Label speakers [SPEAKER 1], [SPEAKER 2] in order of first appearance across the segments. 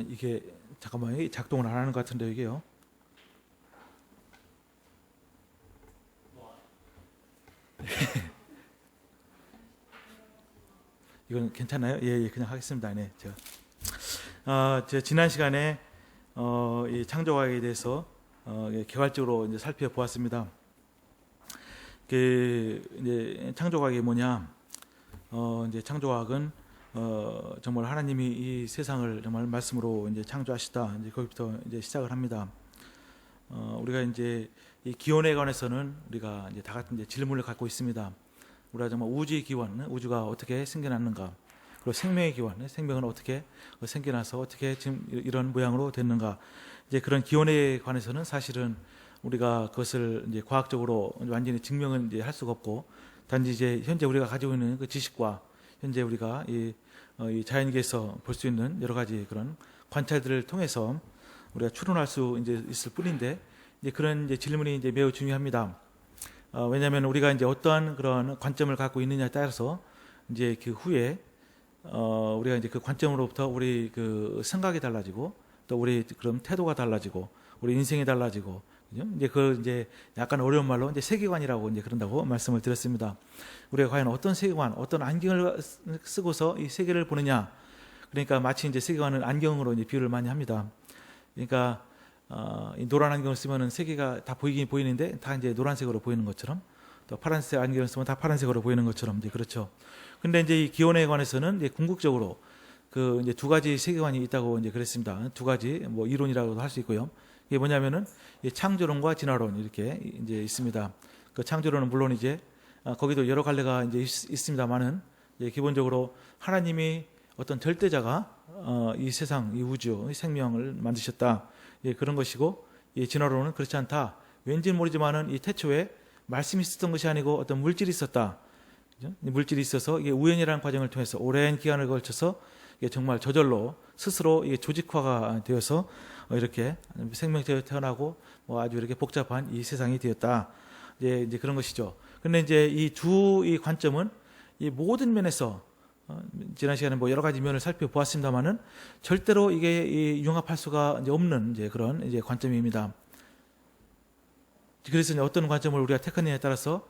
[SPEAKER 1] 이게 잠깐만요. 작동을 안 하는 것 같은데 이게요. 이건 괜찮아요? 예, 그냥 하겠습니다. 네, 제가 지난 시간에 이 창조과학에 대해서 개괄적으로 이제 살펴보았습니다. 이제 창조과학이 뭐냐? 이제 창조과학은 정말 하나님이 이 세상을 정말 말씀으로 이제 창조하시다. 이제 거기부터 이제 시작을 합니다. 우리가 이제 이 기원에 관해서는 우리가 이제 다 같은 이제 질문을 갖고 있습니다. 우리가 정말 우주의 기원, 우주가 어떻게 생겨났는가? 그리고 생명의 기원, 생명은 어떻게 생겨나서 어떻게 지금 이런 모양으로 됐는가? 이제 그런 기원에 관해서는 사실은 우리가 그것을 이제 과학적으로 완전히 증명은 이제 할 수가 없고, 단지 이제 현재 우리가 가지고 있는 그 지식과 현재 우리가 이 자연계에서 볼 수 있는 여러 가지 그런 관찰들을 통해서 우리가 추론할 수 이제 있을 뿐인데, 이제 그런 이제 질문이 이제 매우 중요합니다. 왜냐하면 우리가 이제 어떠한 그런 관점을 갖고 있느냐에 따라서 이제 그 후에 우리가 이제 그 관점으로부터 우리 그 생각이 달라지고, 또 우리 그런 태도가 달라지고, 우리 인생이 달라지고, 그죠? 이제 그 이제 약간 어려운 말로 이제 세계관이라고 이제 그런다고 말씀을 드렸습니다. 우리가 과연 어떤 세계관, 어떤 안경을 쓰고서 이 세계를 보느냐? 그러니까 마치 이제 세계관은 안경으로 이제 비유를 많이 합니다. 그러니까 이 노란 안경을 쓰면은 세계가 다 보이긴 보이는데 다 이제 노란색으로 보이는 것처럼, 또 파란색 안경을 쓰면 다 파란색으로 보이는 것처럼 이제 그렇죠. 근데 이제 이 기원에 관해서는 이제 궁극적으로 그 이제 두 가지 세계관이 있다고 이제 그랬습니다. 두 가지 뭐 이론이라고도 할 수 있고요. 이게 뭐냐면은 창조론과 진화론 이렇게 이제 있습니다. 그 창조론은 물론 이제 거기도 여러 갈래가 이제 있습니다만은 기본적으로 하나님이 어떤 절대자가 이 세상, 이 우주, 이 생명을 만드셨다. 그런 것이고, 이 진화론은 그렇지 않다. 왠지는 모르지만은 이 태초에 말씀이 있었던 것이 아니고 어떤 물질이 있었다. 그죠? 물질이 있어서 이게 우연이라는 과정을 통해서 오랜 기간을 걸쳐서 이게 정말 저절로 스스로 이게 조직화가 되어서 이렇게 생명체가 태어나고 뭐 아주 이렇게 복잡한 이 세상이 되었다. 이제 그런 것이죠. 근데 이제 이 두 이 관점은 이 모든 면에서 지난 시간에 뭐 여러 가지 면을 살펴보았습니다만은 절대로 이게 융합할 수가 이제 없는 이제 그런 이제 관점입니다. 그래서 이제 어떤 관점을 우리가 택하느냐에 따라서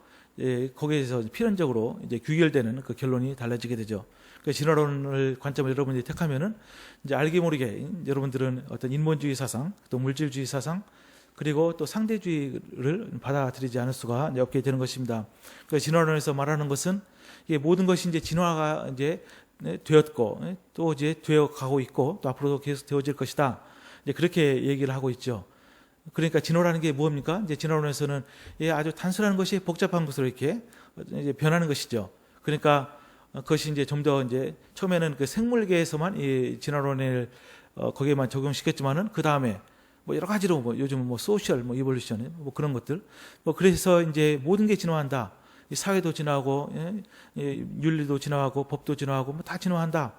[SPEAKER 1] 거기에서 필연적으로 이제 귀결되는 그 결론이 달라지게 되죠. 그 진화론을 관점을 여러분들이 택하면은 이제 알게 모르게 여러분들은 어떤 인본주의 사상, 또 물질주의 사상, 그리고 또 상대주의를 받아들이지 않을 수가 없게 되는 것입니다. 그 진화론에서 말하는 것은 이게 모든 것이 이제 진화가 이제 되었고, 또 이제 되어 가고 있고, 또 앞으로도 계속 되어질 것이다. 이제 그렇게 얘기를 하고 있죠. 그러니까 진화라는 게 뭡니까? 이제 진화론에서는 아주 단순한 것이 복잡한 것으로 이렇게 이제 변하는 것이죠. 그러니까 그것이 이제 좀 더 이제 처음에는 그 생물계에서만 이 진화론을 거기에만 적용시켰지만은 그 다음에 뭐 여러 가지로 뭐 요즘 뭐 소셜, 뭐 이볼루션, 뭐 그런 것들, 뭐 그래서 이제 모든 게 진화한다. 이 사회도 진화하고, 윤리도 진화하고, 법도 진화하고, 뭐 다 진화한다.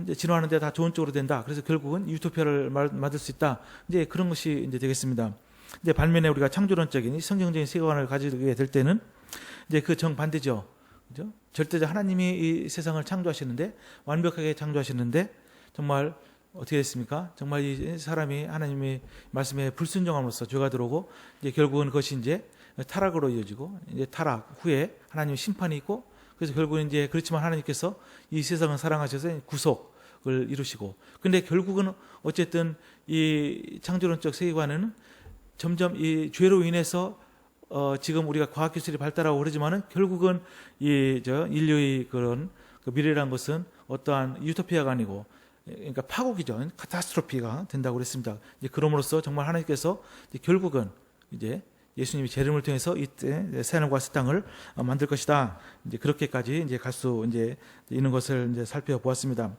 [SPEAKER 1] 이제 진화하는데 다 좋은 쪽으로 된다. 그래서 결국은 유토피아를 만들 수 있다. 이제 그런 것이 이제 되겠습니다. 이제 반면에 우리가 창조론적인 성경적인 세계관을 가지게 될 때는 이제 그 정반대죠. 그죠? 절대자 하나님이 이 세상을 창조하시는데, 완벽하게 창조하시는데, 정말 어떻게 됐습니까? 정말 이 사람이 하나님의 말씀에 불순종함으로써 죄가 들어오고, 이제 결국은 그것이 이제 타락으로 이어지고, 이제 타락 후에 하나님의 심판이 있고, 그래서 결국은 이제 그렇지만 하나님께서 이 세상을 사랑하셔서 구속을 이루시고, 근데 결국은 어쨌든 이 창조론적 세계관에는 점점 이 죄로 인해서 지금 우리가 과학기술이 발달하고 그러지만은 결국은 인류의 그런 그 미래란 것은 어떠한 유토피아가 아니고, 그러니까 파국이죠. 카타스트로피가 된다고 그랬습니다. 이제 그럼으로써 정말 하나님께서 이제 결국은 이제 예수님이 재림을 통해서 이때 새하늘과 새 땅을 만들 것이다. 이제 그렇게까지 이제 갈 수 이제 있는 것을 이제 살펴보았습니다.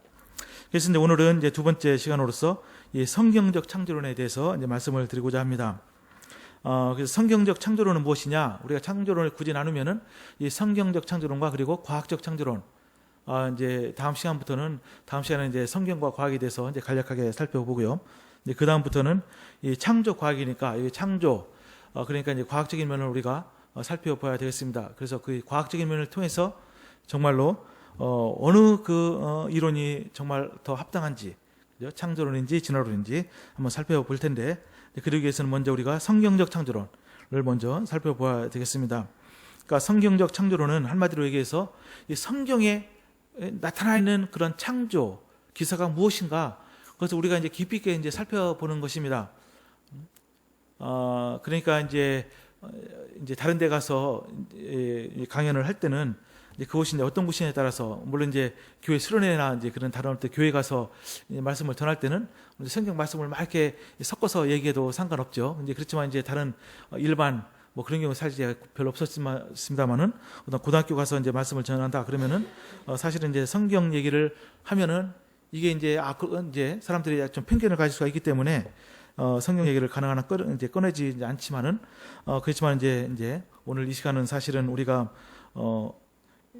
[SPEAKER 1] 그래서 이제 오늘은 이제 두 번째 시간으로서 이 성경적 창조론에 대해서 이제 말씀을 드리고자 합니다. 그래서 성경적 창조론은 무엇이냐? 우리가 창조론을 굳이 나누면은 이 성경적 창조론과 그리고 과학적 창조론. 이제 다음 시간에 이제 성경과 과학에 대해서 이제 간략하게 살펴보고요. 이제 그 다음부터는 이 창조 과학이니까 이 창조, 그러니까 이제 과학적인 면을 우리가 살펴봐야 되겠습니다. 그래서 그 과학적인 면을 통해서 정말로 어느 그 이론이 정말 더 합당한지, 창조론인지 진화론인지 한번 살펴볼 텐데, 그러기 위해서는 먼저 우리가 성경적 창조론을 먼저 살펴봐야 되겠습니다. 그러니까 성경적 창조론은 한마디로 얘기해서 이 성경에 나타나 있는 그런 창조 기사가 무엇인가, 그것을 우리가 이제 깊이 있게 이제 살펴보는 것입니다. 그러니까 이제 다른 데 가서 강연을 할 때는 그것이 이제 어떤 곳이냐에 따라서, 물론 이제 교회 수련회나 이제 그런 다른 때 교회 가서 말씀을 전할 때는 성경 말씀을 막 이렇게 섞어서 얘기해도 상관없죠. 이제 그렇지만 이제 다른 일반 뭐 그런 경우 사실 별로 없었습니다만은, 어떤 고등학교 가서 이제 말씀을 전한다 그러면은 사실은 이제 성경 얘기를 하면은 이게 이제 이제 사람들이 좀 편견을 가질 수가 있기 때문에 성경 얘기를 가능한 한 이제 꺼내지 않지만은 그렇지만 이제 오늘 이 시간은 사실은 우리가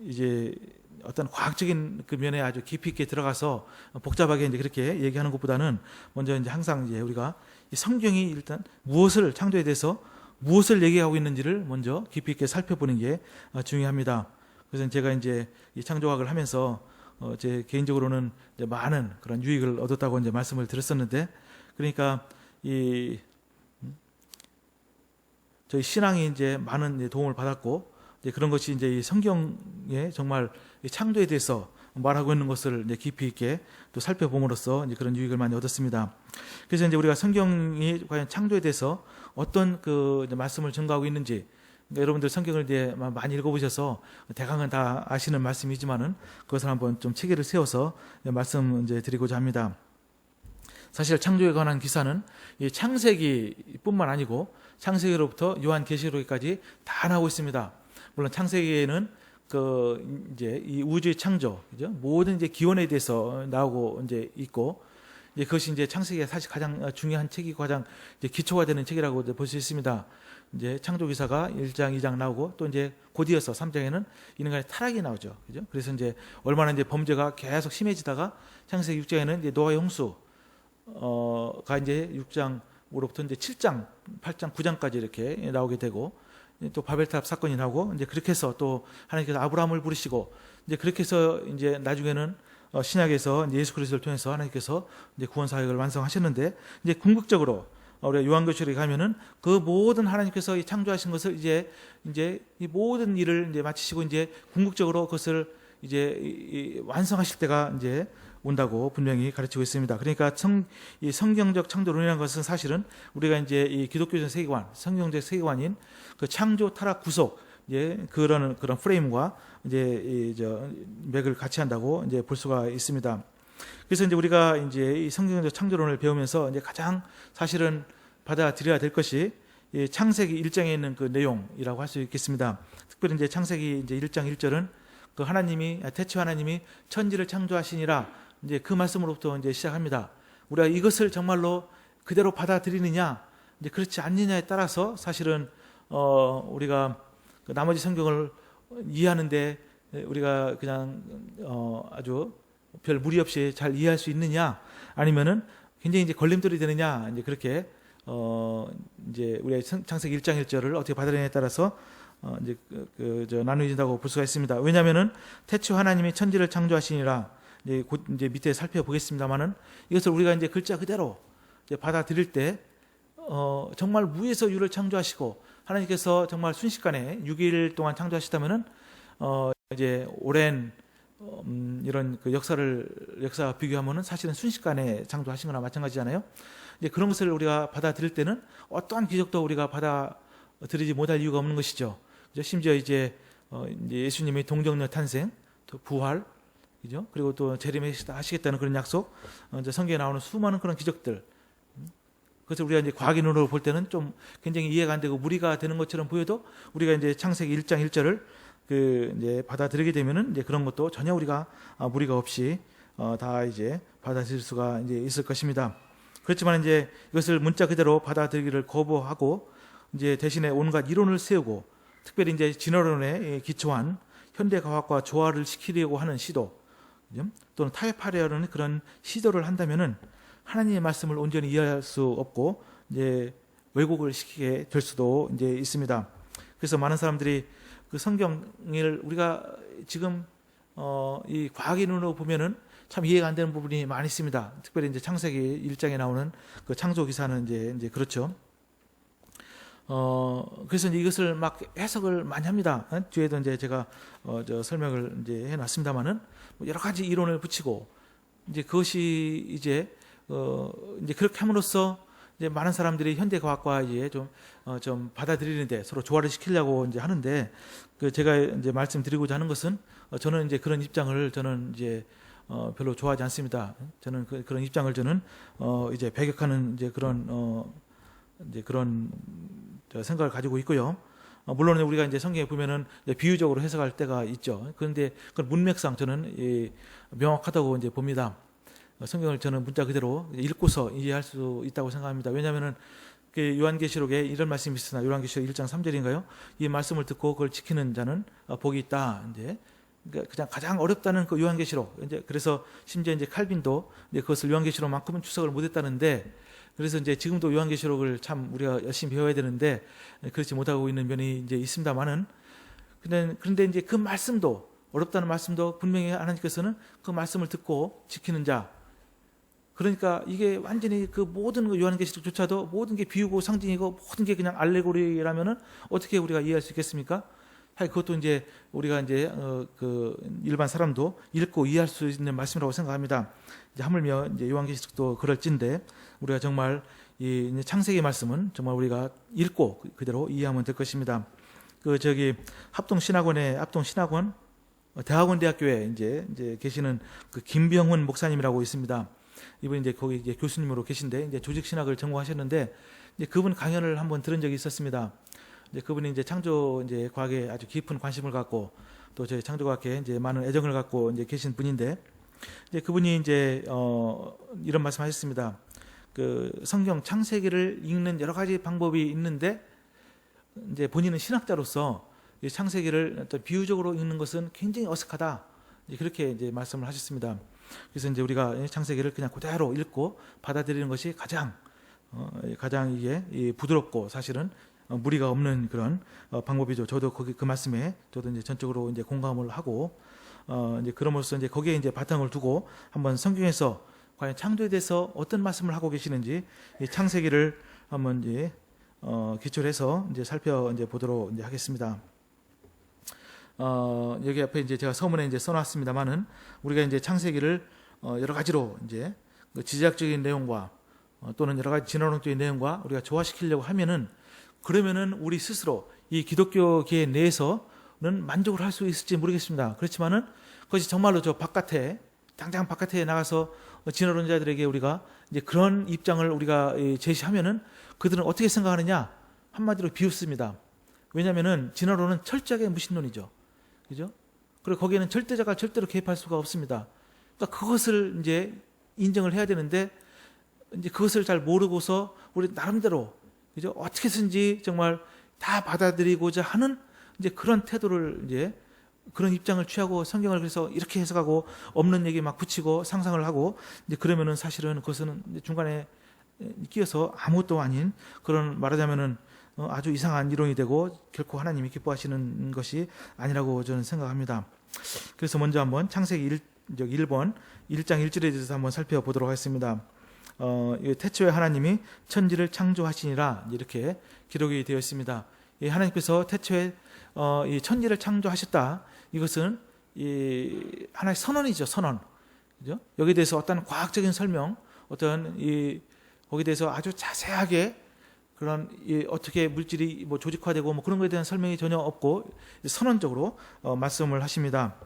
[SPEAKER 1] 이제 어떤 과학적인 그 면에 아주 깊이 있게 들어가서 복잡하게 이제 그렇게 얘기하는 것보다는 먼저 이제 항상 이제 우리가 이 성경이 일단 무엇을, 창조에 대해서 무엇을 얘기하고 있는지를 먼저 깊이 있게 살펴보는 게 중요합니다. 그래서 제가 이제 이 창조학을 하면서 제 개인적으로는 이제 많은 그런 유익을 얻었다고 이제 말씀을 드렸었는데, 그러니까 저희 신앙이 이제 많은 도움을 받았고, 이제 그런 것이 이제 이 성경에 정말 이 창조에 대해서 말하고 있는 것을 이제 깊이 있게 또 살펴봄으로써 이제 그런 유익을 많이 얻었습니다. 그래서 이제 우리가 성경이 과연 창조에 대해서 어떤 그 이제 말씀을 증거하고 있는지, 그러니까 여러분들 성경을 이제 많이 읽어보셔서 대강은 다 아시는 말씀이지만은 그것을 한번 좀 체계를 세워서 말씀 이제 드리고자 합니다. 사실 창조에 관한 기사는 이 창세기뿐만 아니고 창세기로부터 요한계시록까지 다 나오고 있습니다. 물론 창세기에는 그 이제 이 우주의 창조, 그죠? 모든 이제 기원에 대해서 나오고 이제 있고, 이제 그것이 이제 창세기가 사실 가장 중요한 책이고 가장 이제 기초가 되는 책이라고 볼 수 있습니다. 이제 창조 기사가 1장, 2장 나오고, 또 이제 곧이어서 3장에는 인간의 타락이 나오죠. 그죠? 그래서 이제 얼마나 이제 범죄가 계속 심해지다가 창세기 6장에는 이제 노아의 홍수 가 이제 6장으로부터 이제 7장, 8장, 9장까지 이렇게 나오게 되고, 또 바벨탑 사건이 나오고, 이제 그렇게 해서 또 하나님께서 아브라함을 부르시고, 이제 그렇게 해서 이제 나중에는 신약에서 이제 예수 그리스도를 통해서 하나님께서 이제 구원 사역을 완성하셨는데, 이제 궁극적으로 우리가 요한계시록에 가면은 그 모든 하나님께서 이 창조하신 것을 이제 이 모든 일을 이제 마치시고 이제 궁극적으로 그것을 이제 완성하실 때가 이제 온다고 분명히 가르치고 있습니다. 그러니까 이 성경적 창조론이라는 것은 사실은 우리가 이제 이 기독교적 세계관, 성경적 세계관인 그 창조, 타락, 구속, 이제 그런 프레임과 이제 맥을 같이 한다고 이제 볼 수가 있습니다. 그래서 이제 우리가 이제 이 성경적 창조론을 배우면서 이제 가장 사실은 받아들여야 될 것이 이 창세기 1장에 있는 그 내용이라고 할 수 있겠습니다. 특별히 이제 창세기 이제 1장 1절은 그 태초 하나님이 천지를 창조하시니라, 이제 그 말씀으로부터 이제 시작합니다. 우리가 이것을 정말로 그대로 받아들이느냐, 이제 그렇지 않느냐에 따라서 사실은 우리가 그 나머지 성경을 이해하는데 우리가 그냥 아주 별 무리 없이 잘 이해할 수 있느냐, 아니면은 굉장히 이제 걸림돌이 되느냐, 이제 그렇게 이제 우리의 창세기 1장 1절을 어떻게 받아들이느냐에 따라서 이제 나누어진다고 볼 수가 있습니다. 왜냐하면은 태초 하나님이 천지를 창조하시니라, 이제 곧 이제 밑에 살펴보겠습니다만은, 이것을 우리가 이제 글자 그대로 이제 받아들일 때 정말 무에서 유를 창조하시고 하나님께서 정말 순식간에 6일 동안 창조하시다면은 이제 오랜 이런 그 역사 비교하면은 사실은 순식간에 창조하신 거나 마찬가지잖아요. 이제 그런 것을 우리가 받아들일 때는 어떠한 기적도 우리가 받아들이지 못할 이유가 없는 것이죠. 심지어 이제 예수님의 동정녀 탄생, 또 부활, 그죠? 그리고 또 재림하시겠다는 그런 약속, 이제 성경에 나오는 수많은 그런 기적들. 그래서 우리가 이제 과학의 눈으로 볼 때는 좀 굉장히 이해가 안 되고 무리가 되는 것처럼 보여도, 우리가 이제 창세기 1장 1절을 이제 받아들이게 되면은 이제 그런 것도 전혀 우리가 무리가 없이 다 이제 받아들일 수가 이제 있을 것입니다. 그렇지만 이제 이것을 문자 그대로 받아들이기를 거부하고, 이제 대신에 온갖 이론을 세우고, 특별히 이제 진화론에 기초한 현대 과학과 조화를 시키려고 하는 시도, 또는 타협하려는 그런 시도를 한다면은 하나님의 말씀을 온전히 이해할 수 없고 이제 왜곡을 시키게 될 수도 이제 있습니다. 그래서 많은 사람들이 그 성경을 우리가 지금 이 과학의 눈으로 보면은 참 이해가 안 되는 부분이 많이 있습니다. 특별히 이제 창세기 1장에 나오는 그 창조 기사는 이제 그렇죠. 그래서 이제 이것을 막 해석을 많이 합니다. 뒤에도 이제 제가 저 설명을 이제 해놨습니다만은 여러 가지 이론을 붙이고 이제 그것이 이제 그렇게 함으로써 이제 많은 사람들이 현대 과학과 이제 좀 받아들이는데 서로 조화를 시키려고 이제 하는데 그 제가 이제 말씀드리고자 하는 것은 저는 이제 그런 입장을 저는 이제 별로 좋아하지 않습니다. 저는 그런 입장을 저는 이제 배격하는 이제 그런 생각을 가지고 있고요. 물론 우리가 이제 성경에 보면은 이제 비유적으로 해석할 때가 있죠. 그런데 그 문맥상 저는 명확하다고 이제 봅니다. 성경을 저는 문자 그대로 읽고서 이해할 수 있다고 생각합니다. 왜냐하면은 그 요한계시록에 이런 말씀이 있으나 요한계시록 1장 3절인가요? 이 말씀을 듣고 그걸 지키는 자는 복이 있다. 이제 그냥 가장 어렵다는 그 요한계시록. 이제 그래서 심지어 이제 칼빈도 이제 그것을 요한계시록만큼은 추석을 못했다는데 그래서 이제 지금도 요한계시록을 참 우리가 열심히 배워야 되는데 그렇지 못하고 있는 면이 이제 있습니다만은 그런데 이제 그 말씀도 어렵다는 말씀도 분명히 하나님께서는 그 말씀을 듣고 지키는 자 그러니까 이게 완전히 그 모든 그 요한계시록조차도 모든 게 비유고 상징이고 모든 게 그냥 알레고리라면은 어떻게 우리가 이해할 수 있겠습니까? 그것도 이제 우리가 이제 그 일반 사람도 읽고 이해할 수 있는 말씀이라고 생각합니다. 이제 하물며 이제 요한계시록도 그럴진데 우리가 정말 이 창세기 말씀은 정말 우리가 읽고 그대로 이해하면 될 것입니다. 그 합동신학원 대학원대학교에 이제 계시는 그 김병훈 목사님이라고 있습니다. 이분이 이제 거기 이제 교수님으로 계신데 이제 조직신학을 전공하셨는데 이제 그분 강연을 한번 들은 적이 있었습니다. 이제 그분이 이제 창조 이제 과학에 아주 깊은 관심을 갖고 또 저희 창조과학에 이제 많은 애정을 갖고 이제 계신 분인데 이제 그분이 이제 이런 말씀하셨습니다. 그 성경 창세기를 읽는 여러 가지 방법이 있는데 이제 본인은 신학자로서 이 창세기를 또 비유적으로 읽는 것은 굉장히 어색하다. 이제 그렇게 이제 말씀을 하셨습니다. 그래서 이제 우리가 창세기를 그냥 그대로 읽고 받아들이는 것이 가장 이게 부드럽고 사실은 무리가 없는 그런 방법이죠. 저도 거기 그 말씀에 저도 이제 전적으로 이제 공감을 하고 이제 그럼으로써 이제 거기에 이제 바탕을 두고 한번 성경에서 과연 창조에 대해서 어떤 말씀을 하고 계시는지 이 창세기를 한번 이제 기초해서 이제 살펴 이제 보도록 이제 하겠습니다. 여기 앞에 이제 제가 서문에 이제 써놨습니다만은 우리가 이제 창세기를 여러 가지로 이제 그 지리학적인 내용과 또는 여러 가지 진화론적인 내용과 우리가 조화시키려고 하면은 그러면은 우리 스스로 이 기독교계 내에서는 만족을 할 수 있을지 모르겠습니다. 그렇지만은 그것이 정말로 저 당장 바깥에 나가서 진화론자들에게 우리가 이제 그런 입장을 우리가 제시하면은 그들은 어떻게 생각하느냐? 한마디로 비웃습니다. 왜냐하면은 진화론은 철저하게 무신론이죠. 그죠? 그리고 거기에는 절대자가 절대로 개입할 수가 없습니다. 그러니까 그것을 이제 인정을 해야 되는데 이제 그것을 잘 모르고서 우리 나름대로 그죠? 어떻게 해서든지 정말 다 받아들이고자 하는 이제 그런 태도를 이제 그런 입장을 취하고 성경을 그래서 이렇게 해석하고 없는 얘기 막 붙이고 상상을 하고 이제 그러면은 사실은 그것은 중간에 끼어서 아무것도 아닌 그런 말하자면은 아주 이상한 이론이 되고 결코 하나님이 기뻐하시는 것이 아니라고 저는 생각합니다. 그래서 먼저 한번 창세기 1번 1장 1절에 대해서 한번 살펴보도록 하겠습니다. 태초에 하나님이 천지를 창조하시니라 이렇게 기록이 되어 있습니다. 하나님께서 태초에 이 천지를 창조하셨다. 이것은 이 하나의 선언이죠, 선언. 그죠? 여기에 대해서 어떤 과학적인 설명, 어떤 거기에 대해서 아주 자세하게 그런 어떻게 물질이 뭐 조직화되고 뭐 그런 것에 대한 설명이 전혀 없고 선언적으로 말씀을 하십니다.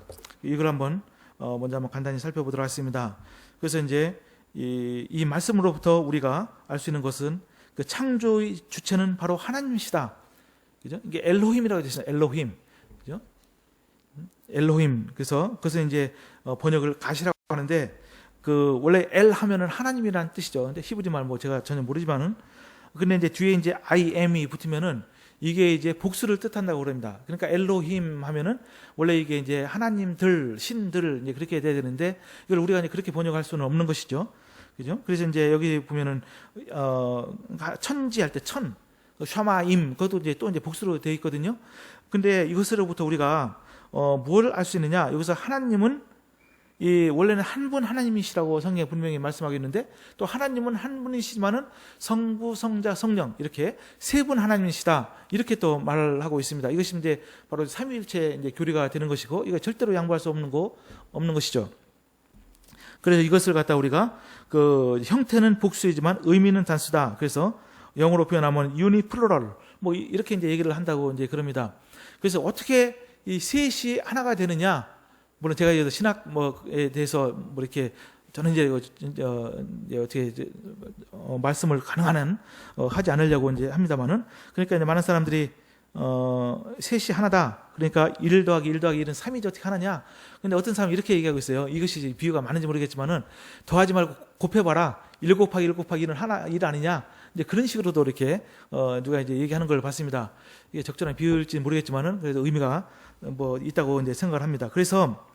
[SPEAKER 1] 이걸 한번 먼저 한번 간단히 살펴보도록 하겠습니다. 그래서 이제 이 말씀으로부터 우리가 알 수 있는 것은 그 창조의 주체는 바로 하나님이시다. 그죠? 이게 엘로힘이라고 되어 있어요. 엘로힘. 그죠? 엘로힘. 그래서 그것은 이제 번역을 가시라고 하는데 그 원래 엘 하면은 하나님이라는 뜻이죠. 근데 히브리 말 뭐 제가 전혀 모르지만은 근데 이제 뒤에 이제 I am이 붙으면은 이게 이제 복수를 뜻한다고 그럽니다. 그러니까 엘로힘 하면은 원래 이게 이제 하나님들, 신들 이제 그렇게 돼야 되는데 이걸 우리가 이제 그렇게 번역할 수는 없는 것이죠. 그죠? 그래서 이제 여기 보면은 천지할 때 샤마임 그것도 이제 또 이제 복수로 되어 있거든요. 근데 이것으로부터 우리가 뭘 알 수 있느냐? 여기서 하나님은 이 원래는 한 분 하나님이시라고 성경에 분명히 말씀하고 있는데, 또 하나님은 한 분이시지만은 성부, 성자, 성령 이렇게 세 분 하나님이시다, 이렇게 또 말을 하고 있습니다. 이것이 이제 바로 삼위일체 이제 교리가 되는 것이고, 이거 절대로 양보할 수 없는 것이죠. 그래서 이것을 갖다 우리가 그 형태는 복수이지만 의미는 단수다. 그래서 영어로 표현하면 유니플로럴 뭐 이렇게 이제 얘기를 한다고 이제 그럽니다. 그래서 어떻게 이 셋이 하나가 되느냐? 물론 제가 이제 신학 뭐에 대해서 뭐 이렇게 저는 이제 어떻게 말씀을 가능한 하지 않으려고 이제 합니다만은, 그러니까 이제 많은 사람들이 셋이 하나다. 그러니까 1 더하기 1 더하기 1은 3이지 어떻게 하느냐. 근데 어떤 사람이 이렇게 얘기하고 있어요. 이것이 비유가 많은지 모르겠지만은 더하지 말고 곱해봐라. 1 곱하기 1 곱하기 1은 하나 1 아니냐. 이제 그런 식으로도 이렇게 누가 이제 얘기하는 걸 봤습니다. 이게 적절한 비유일지 모르겠지만은 그래도 의미가 뭐 있다고 이제 생각을 합니다. 그래서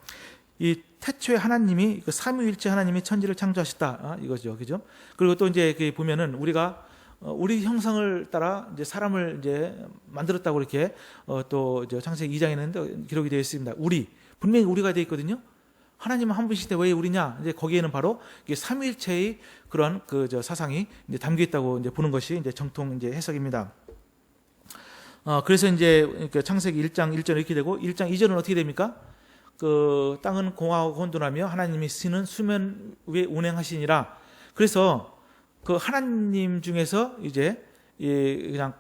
[SPEAKER 1] 이 태초에 하나님이 그 삼위일체 하나님이 천지를 창조하셨다, 이거죠, 그죠? 그리고 또 이제 그 보면은 우리가 우리 형상을 따라 이제 사람을 이제 만들었다고 이렇게 또 창세기 2장에는 기록이 되어 있습니다. 분명히 우리가 되어 있거든요. 하나님은 한 분이신데 왜 우리냐? 이제 거기에는 바로 이게 삼위일체의 그런 사상이 이제 담겨 있다고 이제 보는 것이 이제 정통 이제 해석입니다. 그래서 이제 창세기 1장 1절은 이렇게 되고 1장 2절은 어떻게 됩니까? 그 땅은 공하고 혼돈하며 하나님이 쓰는 수면 위에 운행하시니라. 그래서 그 하나님 중에서 이제 그냥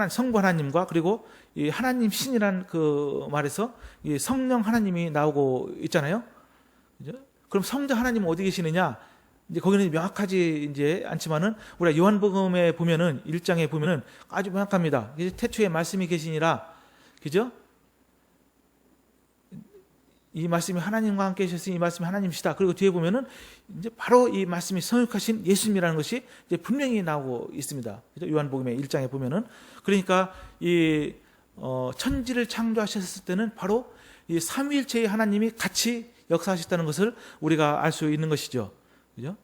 [SPEAKER 1] 성부 하나님과 그리고 이 하나님 신이란 그 말에서 이 성령 하나님이 나오고 있잖아요. 그죠? 그럼 성자 하나님은 어디 계시느냐? 이제 거기는 명확하지 이제 않지만은 우리가 요한복음에 보면은 1장에 보면은 아주 명확합니다. 태초에 말씀이 계시니라. 그죠? 이 말씀이 하나님과 함께 계셨으니 이 말씀이 하나님이시다. 그리고 뒤에 보면은 이제 바로 이 말씀이 성육하신 예수님이라는 것이 이제 분명히 나오고 있습니다. 요한복음의 1장에 보면은, 그러니까 이 천지를 창조하셨을 때는 바로 이 삼위일체의 하나님이 같이 역사하셨다는 것을 우리가 알 수 있는 것이죠. 그죠?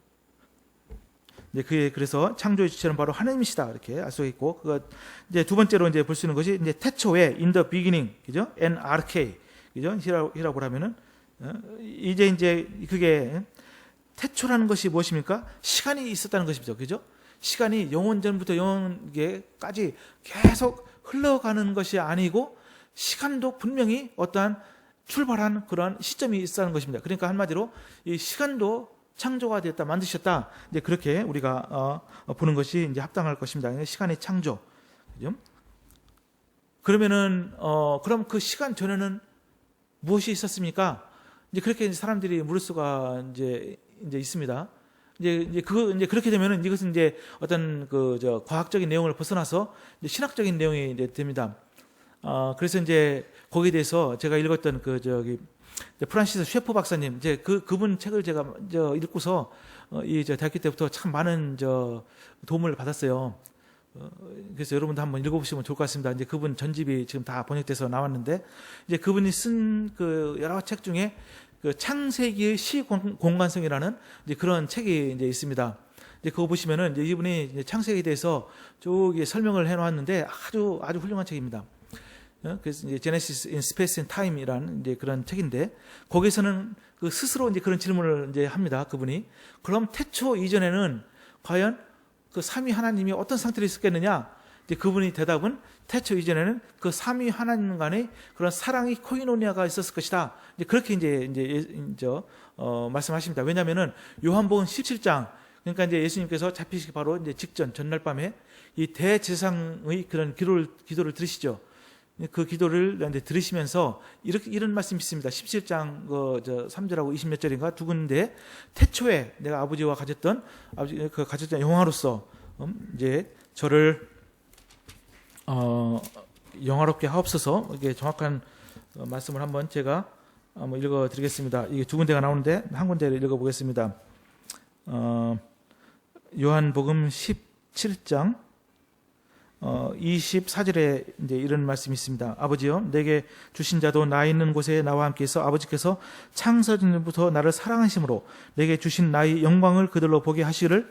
[SPEAKER 1] 그래서 창조의 주체는 바로 하나님이시다, 이렇게 알 수 있고, 그거 이제 두 번째로 이제 볼 수 있는 것이 이제 태초에 in the beginning, 그죠? NRK, 그죠? 히라고 하면은 이제 그게 태초라는 것이 무엇입니까? 시간이 있었다는 것이죠, 그죠? 시간이 영원 전부터 영원에까지 계속 흘러가는 것이 아니고 시간도 분명히 어떠한 출발한 그러한 시점이 있다는 것입니다. 그러니까 한마디로 이 시간도 창조가 됐다, 만드셨다. 이제 그렇게 우리가 보는 것이 이제 합당할 것입니다. 시간의 창조. 그죠? 그러면은 그럼 그 시간 전에는 무엇이 있었습니까? 이제 그렇게 사람들이 물을 수가 이제 있습니다. 이제 그렇게 되면은 이것은 이제 어떤 과학적인 내용을 벗어나서 이제 신학적인 내용이 이제 됩니다. 그래서 이제 거기에 대해서 제가 읽었던 프란시스 셰퍼 박사님, 이제 그분 책을 제가 읽고서 대학교 때부터 참 많은 도움을 받았어요. 그래서 여러분도 한번 읽어보시면 좋을 것 같습니다. 이제 그분 전집이 지금 다 번역돼서 나왔는데, 이제 그분이 쓴 여러 책 중에 창세기의 시공간성이라는 이제 그런 책이 이제 있습니다. 이제 그거 보시면은 이제 이분이 이제 창세기에 대해서 쭉 설명을 해놓았는데 아주 훌륭한 책입니다. 그래서 이제 Genesis in Space and Time이라는 이제 그런 책인데, 거기서는 스스로 이제 그런 질문을 이제 합니다. 그분이 그럼 태초 이전에는 과연 그 삼위 하나님이 어떤 상태로 있었겠느냐? 이제 그분이 대답은 태초 이전에는 그 삼위 하나님 간의 그런 사랑의 코이노니아가 있었을 것이다. 이제 그렇게 말씀하십니다. 왜냐하면은 요한복음 17장, 그러니까 이제 예수님께서 잡히시기 바로 이제 직전 전날 밤에 이 대제사장의 그런 기도를 들으시죠. 그 기도를 이제 들으시면서 이런 말씀이 있습니다. 17장 3절하고 20몇 절인가 두 군데, 태초에 내가 아버지와 가졌던 영화로서 이제 저를 영화롭게 하옵소서. 이게 정확한 말씀을 한번 제가 한번 읽어드리겠습니다. 이게 두 군데가 나오는데 한 군데를 읽어보겠습니다. 요한복음 17장 24절에 이제 이런 말씀이 있습니다. 아버지여, 내게 주신 자도 나 있는 곳에 나와 함께 있어 아버지께서 창세전부터 나를 사랑하심으로 내게 주신 나의 영광을 그들로 보게 하시를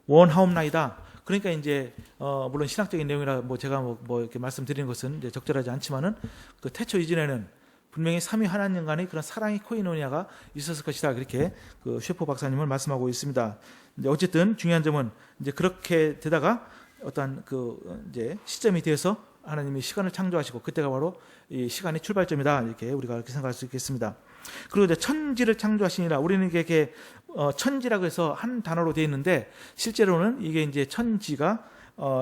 [SPEAKER 1] 원하옵나이다. 그러니까 이제 물론 신학적인 내용이라 제가 이렇게 말씀드리는 것은 이제 적절하지 않지만은 그 태초 이전에는 분명히 삼위 하나님 간의 그런 사랑의 코이노니아가 있었을 것이다. 그렇게 그 셰퍼 박사님은 말씀하고 있습니다. 이제 어쨌든 중요한 점은 이제 그렇게 되다가 어떤 그 이제 시점이 되어서 하나님이 시간을 창조하시고 그때가 바로 이 시간의 출발점이다. 이렇게 우리가 그렇게 생각할 수 있겠습니다. 그리고 이제 천지를 창조하시니라. 우리는 이게 천지라고 해서 한 단어로 되어 있는데 실제로는 이게 이제 천지가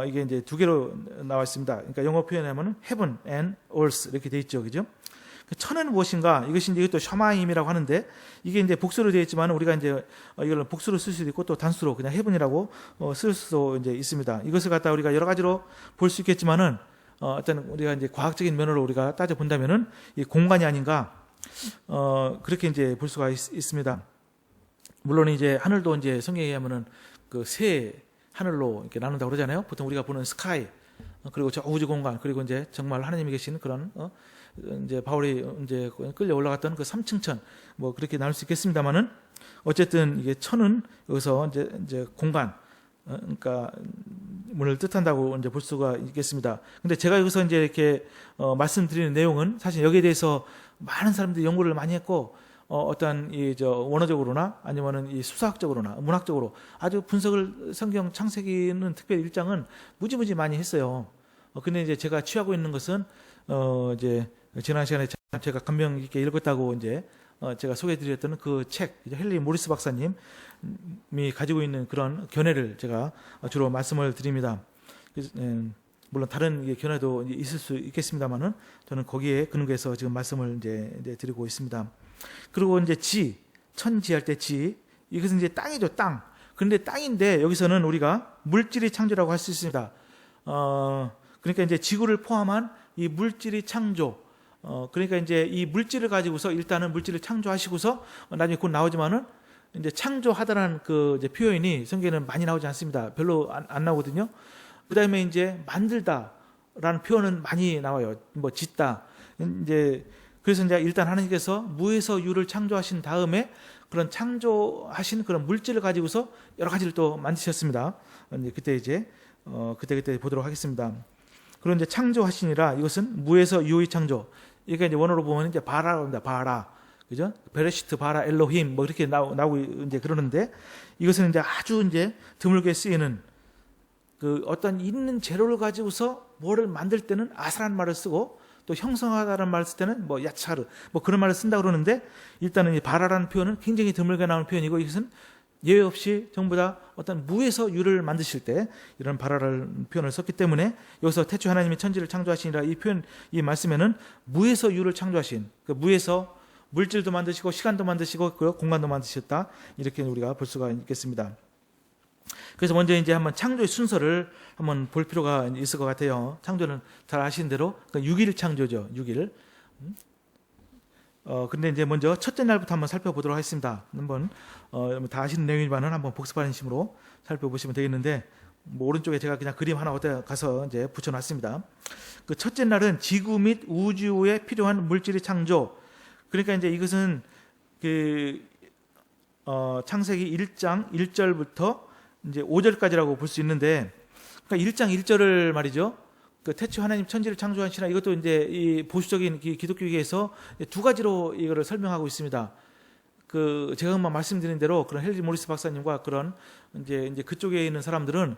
[SPEAKER 1] 이게 이제 두 개로 나와 있습니다. 그러니까 영어 표현하면은 heaven and earth 이렇게 되어 있죠, 그죠? 천은 무엇인가? 이것이 이제 또 셔마임이라고 하는데 이게 이제 복수로 되어 있지만 우리가 이제 이걸 복수로 쓸 수도 있고 또 단수로 그냥 heaven이라고 쓸 수도 이제 있습니다. 이것을 갖다 우리가 여러 가지로 볼 수 있겠지만은 어떤 우리가 이제 과학적인 면으로 우리가 따져 본다면은 이 공간이 아닌가 그렇게 이제 볼 수가 있습니다. 물론 이제 하늘도 이제 성경에 의하면은 그 새 하늘로 이렇게 나눈다고 그러잖아요. 보통 우리가 보는 스카이 그리고 저 우주 공간 그리고 이제 정말 하나님이 계신 그런 이제 바울이 이제 끌려 올라갔던 그 3층천 뭐 그렇게 나눌 수 있겠습니다만은 어쨌든 이게 천은 여기서 이제 공간 그러니까 문을 뜻한다고 이제 볼 수가 있겠습니다. 근데 제가 여기서 이제 이렇게 말씀드리는 내용은 사실 여기에 대해서 많은 사람들이 연구를 많이 했고 어떤 이 원어적으로나 아니면은 이 수사학적으로나 문학적으로 아주 분석을 성경 창세기는 특별히 1장은 무지무지 많이 했어요. 근데 이제 제가 취하고 있는 것은 이제 지난 시간에 제가 감명 깊게 읽었다고 이제 제가 소개해드렸던 그 책, 헨리 모리스 박사님이 가지고 있는 그런 견해를 제가 주로 말씀을 드립니다. 물론 다른 견해도 있을 수 있겠습니다만은 저는 거기에 근거해서 지금 말씀을 이제 드리고 있습니다. 그리고 이제 천지할 때 이것은 이제 땅이죠, 땅. 그런데 땅인데 여기서는 우리가 물질이 창조라고 할 수 있습니다. 그러니까 이제 지구를 포함한 이 물질이 창조. 그러니까 이제 이 물질을 가지고서 일단은 물질을 창조하시고서 나중에 곧 나오지만은 이제 창조하다라는 그 이제 표현이 성경에는 많이 나오지 않습니다. 별로 안 나오거든요. 그 다음에 이제 만들다라는 표현은 많이 나와요. 뭐 짓다. 이제 그래서 이제 일단 하나님께서 무에서 유를 창조하신 다음에 그런 창조하신 그런 물질을 가지고서 여러 가지를 또 만드셨습니다. 그때 이제 그때 보도록 하겠습니다. 그런 이제 창조하시니라 이것은 무에서 유의 창조. 이게 이제 원어로 보면 이제 바라입니다. 바라. 그죠? 베레시트 바라 엘로힘 뭐 이렇게 나오고 이제 그러는데 이것은 이제 아주 이제 드물게 쓰이는 그 어떤 있는 재료를 가지고서 뭐를 만들 때는 아사란 말을 쓰고 또 형성하다는 말을 쓸 때는 뭐 야차르 뭐 그런 말을 쓴다 그러는데 일단은 이 바라라는 표현은 굉장히 드물게 나오는 표현이고 이것은 예외 없이 전부 다 어떤 무에서 유를 만드실 때 이런 바라라는 표현을 썼기 때문에 여기서 태초 하나님이 천지를 창조하시니라 이 표현 이 말씀에는 무에서 유를 창조하신 그 무에서 물질도 만드시고 시간도 만드시고 그 공간도 만드셨다 이렇게 우리가 볼 수가 있겠습니다. 그래서 먼저 이제 한번 창조의 순서를 한번 볼 필요가 있을 것 같아요. 창조는 잘 아시는 대로 6일 창조죠. 6일. 근데 이제 먼저 첫째 날부터 한번 살펴보도록 하겠습니다. 한번 다 아시는 내용이지만은 한번 복습하는 심으로 살펴보시면 되겠는데 뭐 오른쪽에 제가 그냥 그림 하나 어디 가서 이제 붙여놨습니다. 그 첫째 날은 지구 및 우주에 필요한 물질의 창조. 그러니까 이제 이것은 그 창세기 1장 1절부터 이제 5절까지라고 볼 수 있는데, 그러니까 1장 1절을 말이죠. 그 태초 하나님 천지를 창조하시나 이것도 이제 이 보수적인 기독교계에서 두 가지로 이거를 설명하고 있습니다. 그 제가 한번 말씀드린 대로 그런 헨리 모리스 박사님과 그런 이제 그쪽에 있는 사람들은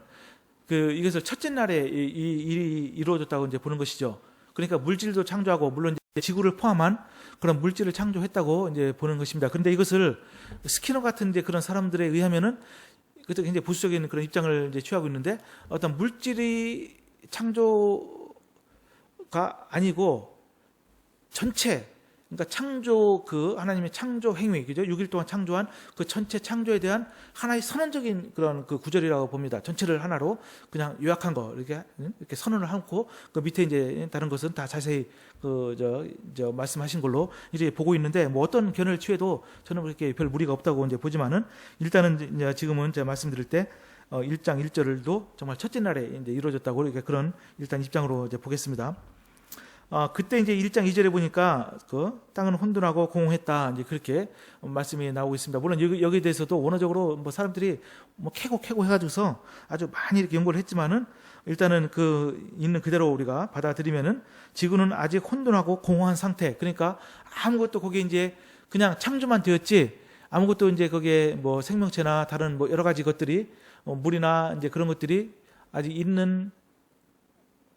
[SPEAKER 1] 그 이것을 첫째 날에 이 일이 이루어졌다고 이제 보는 것이죠. 그러니까 물질도 창조하고 물론 이제 지구를 포함한 그런 물질을 창조했다고 이제 보는 것입니다. 그런데 이것을 스키너 같은 이제 그런 사람들에 의하면은 그때 굉장히 보수적인 그런 입장을 이제 취하고 있는데 어떤 물질이 창조가 아니고 전체 그러니까 창조 그 하나님의 창조 행위 그죠? 6일 동안 창조한 그 전체 창조에 대한 하나의 선언적인 그런 그 구절이라고 봅니다. 전체를 하나로 그냥 요약한 거 이렇게 선언을 하고 그 밑에 이제 다른 것은 다 자세히 저 말씀하신 걸로 이제 보고 있는데 뭐 어떤 견해를 취해도 저는 그렇게 별 무리가 없다고 이제 보지만은 일단은 이제 지금은 제가 말씀드릴 때 1장 1절도 정말 첫째 날에 이제 이루어졌다고 이렇게 그런 일단 입장으로 이제 보겠습니다. 그때 이제 1장 2절에 보니까 그 땅은 혼돈하고 공허했다 이제 그렇게 말씀이 나오고 있습니다. 물론 여기에 대해서도 원어적으로 뭐 사람들이 뭐 캐고 해가지고서 아주 많이 이렇게 연구를 했지만은 일단은 그 있는 그대로 우리가 받아들이면은 지구는 아직 혼돈하고 공허한 상태. 그러니까 아무것도 거기에 이제 그냥 창조만 되었지 아무것도 이제 거기에 뭐 생명체나 다른 뭐 여러 가지 것들이 물이나 이제 그런 것들이 아직 있는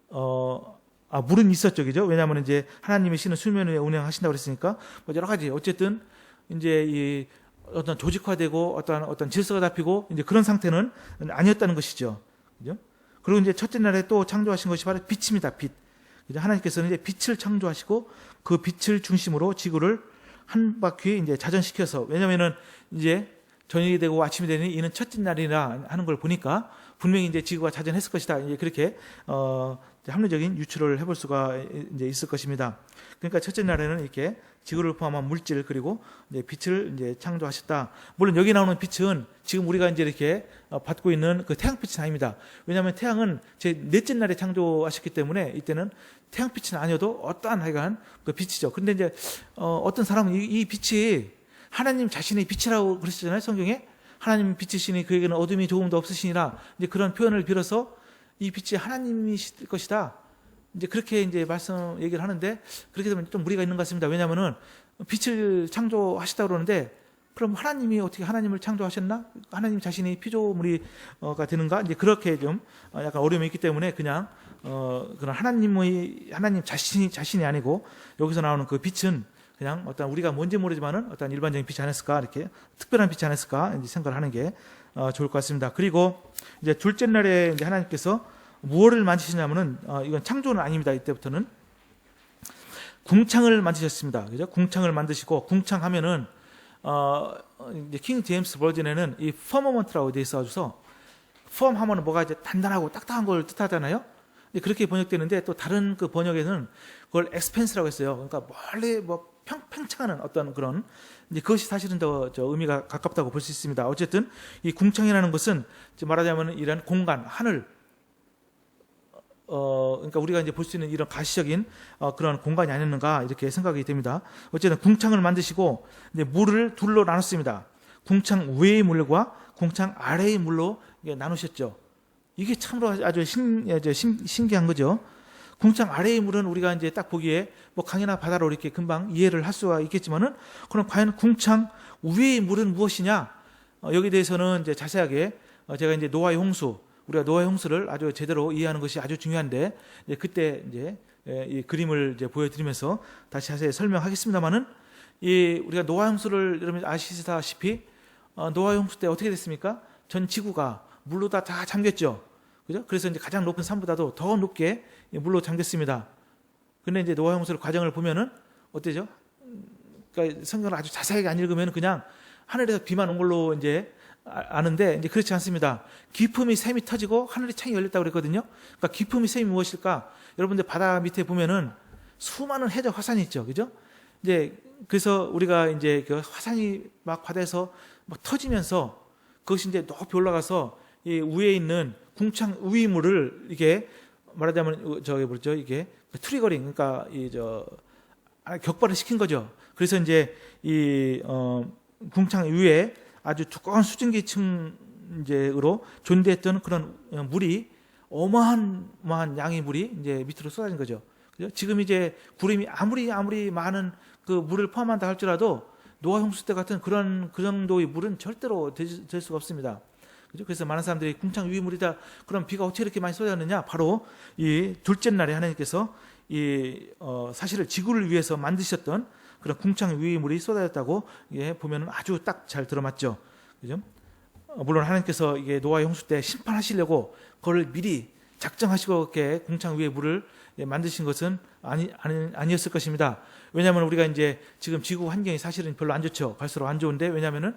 [SPEAKER 1] 물은 있었죠, 그죠? 왜냐하면 이제 하나님의 신은 수면 위에 운행하신다고 그랬으니까 뭐 여러 가지 어쨌든 이제 이 어떤 조직화되고 어떤 질서가 잡히고 이제 그런 상태는 아니었다는 것이죠, 그죠? 그리고 이제 첫째 날에 또 창조하신 것이 바로 빛입니다, 빛. 그죠? 하나님께서는 이제 빛을 창조하시고 그 빛을 중심으로 지구를 한 바퀴 이제 자전시켜서 왜냐면은 이제 저녁이 되고 아침이 되니 이는 첫째 날이라 하는 걸 보니까 분명히 이제 지구가 자전했을 것이다. 이제 그렇게 합리적인 유추를 해볼 수가 이제 있을 것입니다. 그러니까 첫째 날에는 이렇게 지구를 포함한 물질 그리고 이제 빛을 이제 창조하셨다. 물론 여기 나오는 빛은 지금 우리가 이제 이렇게 받고 있는 그 태양빛은 아닙니다. 왜냐하면 태양은 제 넷째 날에 창조하셨기 때문에 이때는 태양빛은 아니어도 어떠한 하여간 그 빛이죠. 그런데 이제 어떤 사람은 이 빛이 하나님 자신의 빛이라고 그러시잖아요, 성경에. 하나님 빛이시니 그에게는 어둠이 조금도 없으시니라. 이제 그런 표현을 빌어서 이 빛이 하나님이실 것이다. 이제 그렇게 이제 얘기를 하는데 그렇게 되면 좀 무리가 있는 것 같습니다. 왜냐하면은 빛을 창조하시다 그러는데 그럼 하나님이 어떻게 하나님을 창조하셨나? 하나님 자신이 피조물이가 되는가? 이제 그렇게 좀 약간 어려움이 있기 때문에 그냥 그런 하나님 자신이 아니고 여기서 나오는 그 빛은 그냥 어떤 우리가 뭔지 모르지만은 어떤 일반적인 빛이 아니었을까 이렇게 특별한 빛이 아니었을까 이제 생각을 하는 게 좋을 것 같습니다. 그리고 이제 둘째 날에 이제 하나님께서 무엇을 만드시냐면은 이건 창조는 아닙니다. 이때부터는 궁창을 만드셨습니다. 그죠? 궁창을 만드시고 궁창하면은 이제 킹 제임스 버전에는 이 퍼머먼트라고 되어 있어서 펌 하면은 뭐가 이제 단단하고 딱딱한 걸 뜻하잖아요. 그렇게 번역되는데 또 다른 그 번역에는 그걸 엑스펜스라고 했어요. 그러니까 멀리 뭐 팽창하는 어떤 그런 이제 그것이 사실은 더 의미가 가깝다고 볼 수 있습니다. 어쨌든 이 궁창이라는 것은 말하자면 이런 공간, 하늘, 그러니까 우리가 이제 볼 수 있는 이런 가시적인 그런 공간이 아니었는가 이렇게 생각이 됩니다. 어쨌든 궁창을 만드시고 이제 물을 둘로 나눴습니다. 궁창 위의 물과 궁창 아래의 물로 나누셨죠. 이게 참으로 아주 신기한 거죠. 궁창 아래의 물은 우리가 이제 딱 보기에 뭐 강이나 바다로 이렇게 금방 이해를 할 수가 있겠지만은 그럼 과연 궁창 위의 물은 무엇이냐? 여기에 대해서는 이제 자세하게 제가 이제 노아의 홍수, 우리가 노아의 홍수를 아주 제대로 이해하는 것이 아주 중요한데 이제 그때 이제 이 그림을 이제 보여드리면서 다시 자세히 설명하겠습니다만은 이 우리가 노아의 홍수를 여러분 아시다시피 노아의 홍수 때 어떻게 됐습니까? 전 지구가 물로 다 잠겼죠. 그죠? 그래서 이제 가장 높은 산보다도 더 높게 물로 잠겼습니다. 근데 이제 노아의 홍수의 과정을 보면은 어때죠? 그러니까 성경을 아주 자세하게 안 읽으면 그냥 하늘에서 비만 온 걸로 이제 아는데 이제 그렇지 않습니다. 기품이 샘이 터지고 하늘의 창이 열렸다고 그랬거든요. 그러니까 기품이 샘이 무엇일까? 여러분들 바다 밑에 보면은 수많은 해저 화산이 있죠. 그죠? 이제 그래서 우리가 이제 그 화산이 막 바다에서 막 터지면서 그것이 이제 높이 올라가서 이 위에 있는 궁창 위물을 이게 말하자면 저기 뭐죠? 이게 트리거링 그러니까 격발을 시킨 거죠. 그래서 이제 이 궁창 위에 아주 두꺼운 수증기층으로 존재했던 그런 물이 어마어마한 양의 물이 이제 밑으로 쏟아진 거죠. 그죠? 지금 이제 구름이 아무리 많은 그 물을 포함한다 할지라도 노아 홍수 때 같은 그런 그 정도의 물은 절대로 될 수가 없습니다. 그죠? 그래서 많은 사람들이 궁창 위의 물이다. 그럼 비가 어떻게 이렇게 많이 쏟아졌느냐? 바로 이 둘째 날에 하나님께서 사실을 지구를 위해서 만드셨던 그런 궁창 위의 물이 쏟아졌다고 보면 아주 딱 잘 들어맞죠. 그죠? 물론 하나님께서 이게 노아의 홍수 때 심판하시려고 그걸 미리 작정하시고 이렇게 궁창 위의 물을 만드신 것은 아니었을 것입니다. 왜냐하면 우리가 이제 지금 지구 환경이 사실은 별로 안 좋죠. 갈수록 안 좋은데 왜냐하면은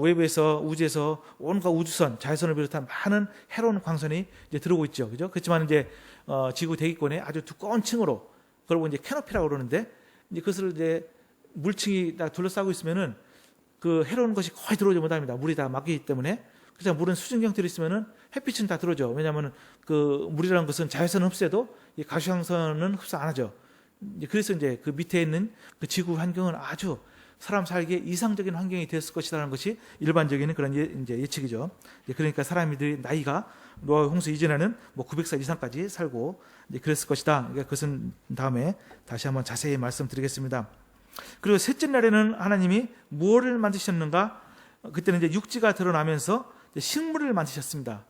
[SPEAKER 1] 외부에서 우주에서 온갖 우주선, 자외선을 비롯한 많은 해로운 광선이 이제 들어오고 있죠. 그죠? 그렇지만 이제 지구 대기권에 아주 두꺼운 층으로 그걸 이제 캐노피라고 그러는데 이제 그것을 이제 물층이 다 둘러싸고 있으면은 그 해로운 것이 거의 들어오지 못합니다. 물이 다 막히기 때문에. 그래서 물은 수증기 형태로 있으면은 햇빛은 다 들어오죠. 왜냐하면 그 물이라는 것은 자외선은 흡수해도 이 가시광선은 흡수 안 하죠. 그래서 이제 그 밑에 있는 그 지구 환경은 아주 사람 살기에 이상적인 환경이 됐을 것이라는 것이 일반적인 그런 이제 예측이죠. 그러니까 사람들이 나이가 노아 홍수 이전에는 뭐 900살 이상까지 살고 이제 그랬을 것이다. 그러니까 그것은 다음에 다시 한번 자세히 말씀드리겠습니다. 그리고 셋째 날에는 하나님이 무엇을 만드셨는가? 그때는 이제 육지가 드러나면서 식물을 만드셨습니다.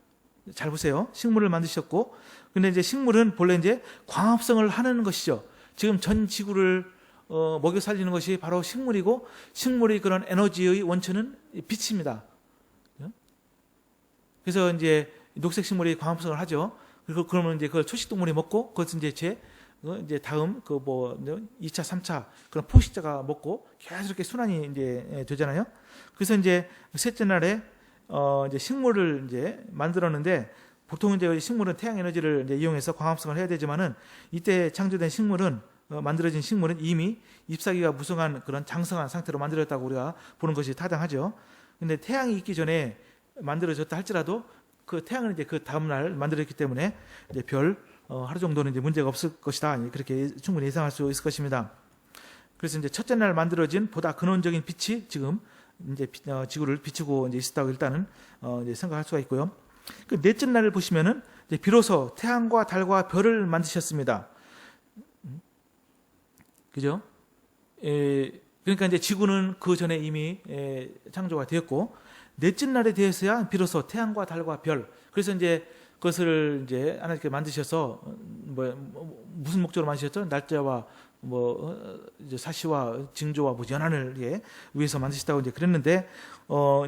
[SPEAKER 1] 잘 보세요. 식물을 만드셨고, 근데 이제 식물은 본래 이제 광합성을 하는 것이죠. 지금 전 지구를 먹여 살리는 것이 바로 식물이고, 식물의 그런 에너지의 원천은 빛입니다. 그래서 이제 녹색 식물이 광합성을 하죠. 그리고 그러면 이제 그걸 초식동물이 먹고, 그것은 이제 다음 그 뭐 2차, 3차 그런 포식자가 먹고 계속 이렇게 순환이 이제 되잖아요. 그래서 이제 셋째 날에 이제 식물을 이제 만들었는데, 보통 이제 식물은 태양 에너지를 이제 이용해서 광합성을 해야 되지만은 이때 창조된 식물은 만들어진 식물은 이미 잎사귀가 무성한 그런 장성한 상태로 만들어졌다고 우리가 보는 것이 타당하죠. 근데 태양이 있기 전에 만들어졌다 할지라도 그 태양은 이제 그 다음 날 만들어졌기 때문에 이제 별 하루 정도는 이제 문제가 없을 것이다. 그렇게 충분히 예상할 수 있을 것입니다. 그래서 이제 첫째 날 만들어진 보다 근원적인 빛이 지금 이제 지구를 비추고 이제 있었다고 일단은 이제 생각할 수가 있고요. 그 넷째 날을 보시면은 이제 비로소 태양과 달과 별을 만드셨습니다. 그죠? 그러니까 이제 지구는 그 전에 이미 창조가 되었고, 넷째 날에 대해서야 비로소 태양과 달과 별. 그래서 이제 그것을 이제 하나님께 만드셔서 무슨 목적으로 만드셨죠? 날짜와 이제 사시와 징조와 연한을 위해서 만드셨다고 이제 그랬는데,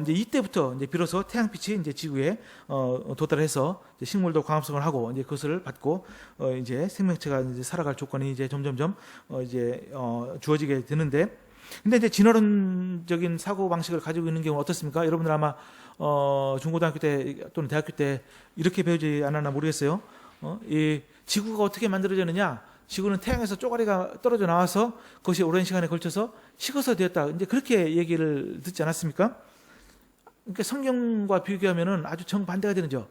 [SPEAKER 1] 이제 이때부터 이제 비로소 태양빛이 이제 지구에 도달해서 이제 식물도 광합성을 하고 이제 그것을 받고 이제 생명체가 이제 살아갈 조건이 이제 점점점 이제 주어지게 되는데, 근데 이제 진화론적인 사고 방식을 가지고 있는 경우는 어떻습니까? 여러분들 아마 중고등학교 때 또는 대학교 때 이렇게 배우지 않았나 모르겠어요. 이 지구가 어떻게 만들어졌느냐? 지구는 태양에서 쪼가리가 떨어져 나와서 그것이 오랜 시간에 걸쳐서 식어서 되었다. 이제 그렇게 얘기를 듣지 않았습니까? 그러니까 성경과 비교하면은 아주 정반대가 되는죠.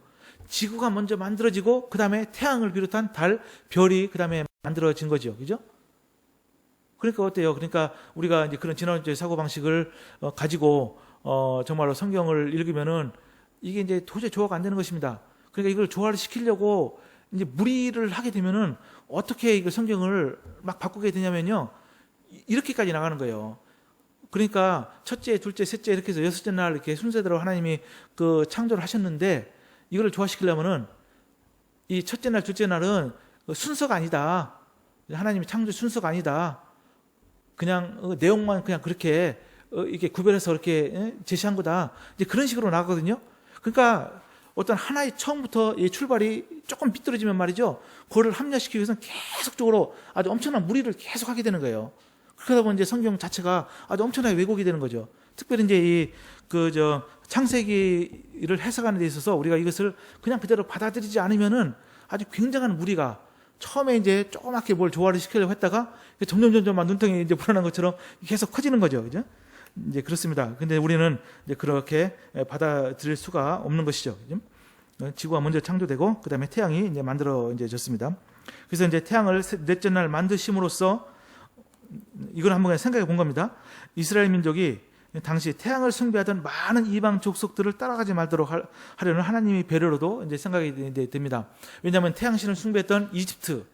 [SPEAKER 1] 지구가 먼저 만들어지고 그 다음에 태양을 비롯한 달, 별이 그 다음에 만들어진 거죠. 그죠? 그러니까 어때요? 그러니까 우리가 이제 그런 진화론적 사고 방식을 가지고 정말로 성경을 읽으면은 이게 이제 도저히 조화가 안 되는 것입니다. 그러니까 이걸 조화를 시키려고 이제 무리를 하게 되면은 어떻게 이거 성경을 막 바꾸게 되냐면요, 이렇게까지 나가는 거예요. 그러니까 첫째, 둘째, 셋째 이렇게 해서 여섯째 날 이렇게 순서대로 하나님이 그 창조를 하셨는데, 이거를 조화시키려면은 이 첫째 날, 둘째 날은 순서가 아니다. 하나님이 창조 순서가 아니다. 그냥 내용만 그냥 그렇게 이게 구별해서 이렇게 제시한 거다. 이제 그런 식으로 나가거든요. 그러니까 어떤 하나의 처음부터 이 출발이 조금 삐뚤어지면 말이죠, 그거를 합리화시키기 위해서는 계속적으로 아주 엄청난 무리를 계속 하게 되는 거예요. 그러다 보면 이제 성경 자체가 아주 엄청나게 왜곡이 되는 거죠. 특별히 이제 창세기를 해석하는 데 있어서 우리가 이것을 그냥 그대로 받아들이지 않으면은 아주 굉장한 무리가, 처음에 이제 조그맣게 뭘 조화를 시키려고 했다가 점점 눈덩이 이제 불어난 것처럼 계속 커지는 거죠. 그죠? 이제 그렇습니다. 근데 우리는 이제 그렇게 받아들일 수가 없는 것이죠. 그죠? 지구가 먼저 창조되고, 그 다음에 태양이 이제 만들어졌습니다. 그래서 이제 태양을 넷째 날 만드심으로써, 이걸 한번 생각해 본 겁니다. 이스라엘 민족이 당시 태양을 숭배하던 많은 이방 족속들을 따라가지 말도록 하려는 하나님의 배려로도 이제 생각이 됩니다. 왜냐하면 태양신을 숭배했던 이집트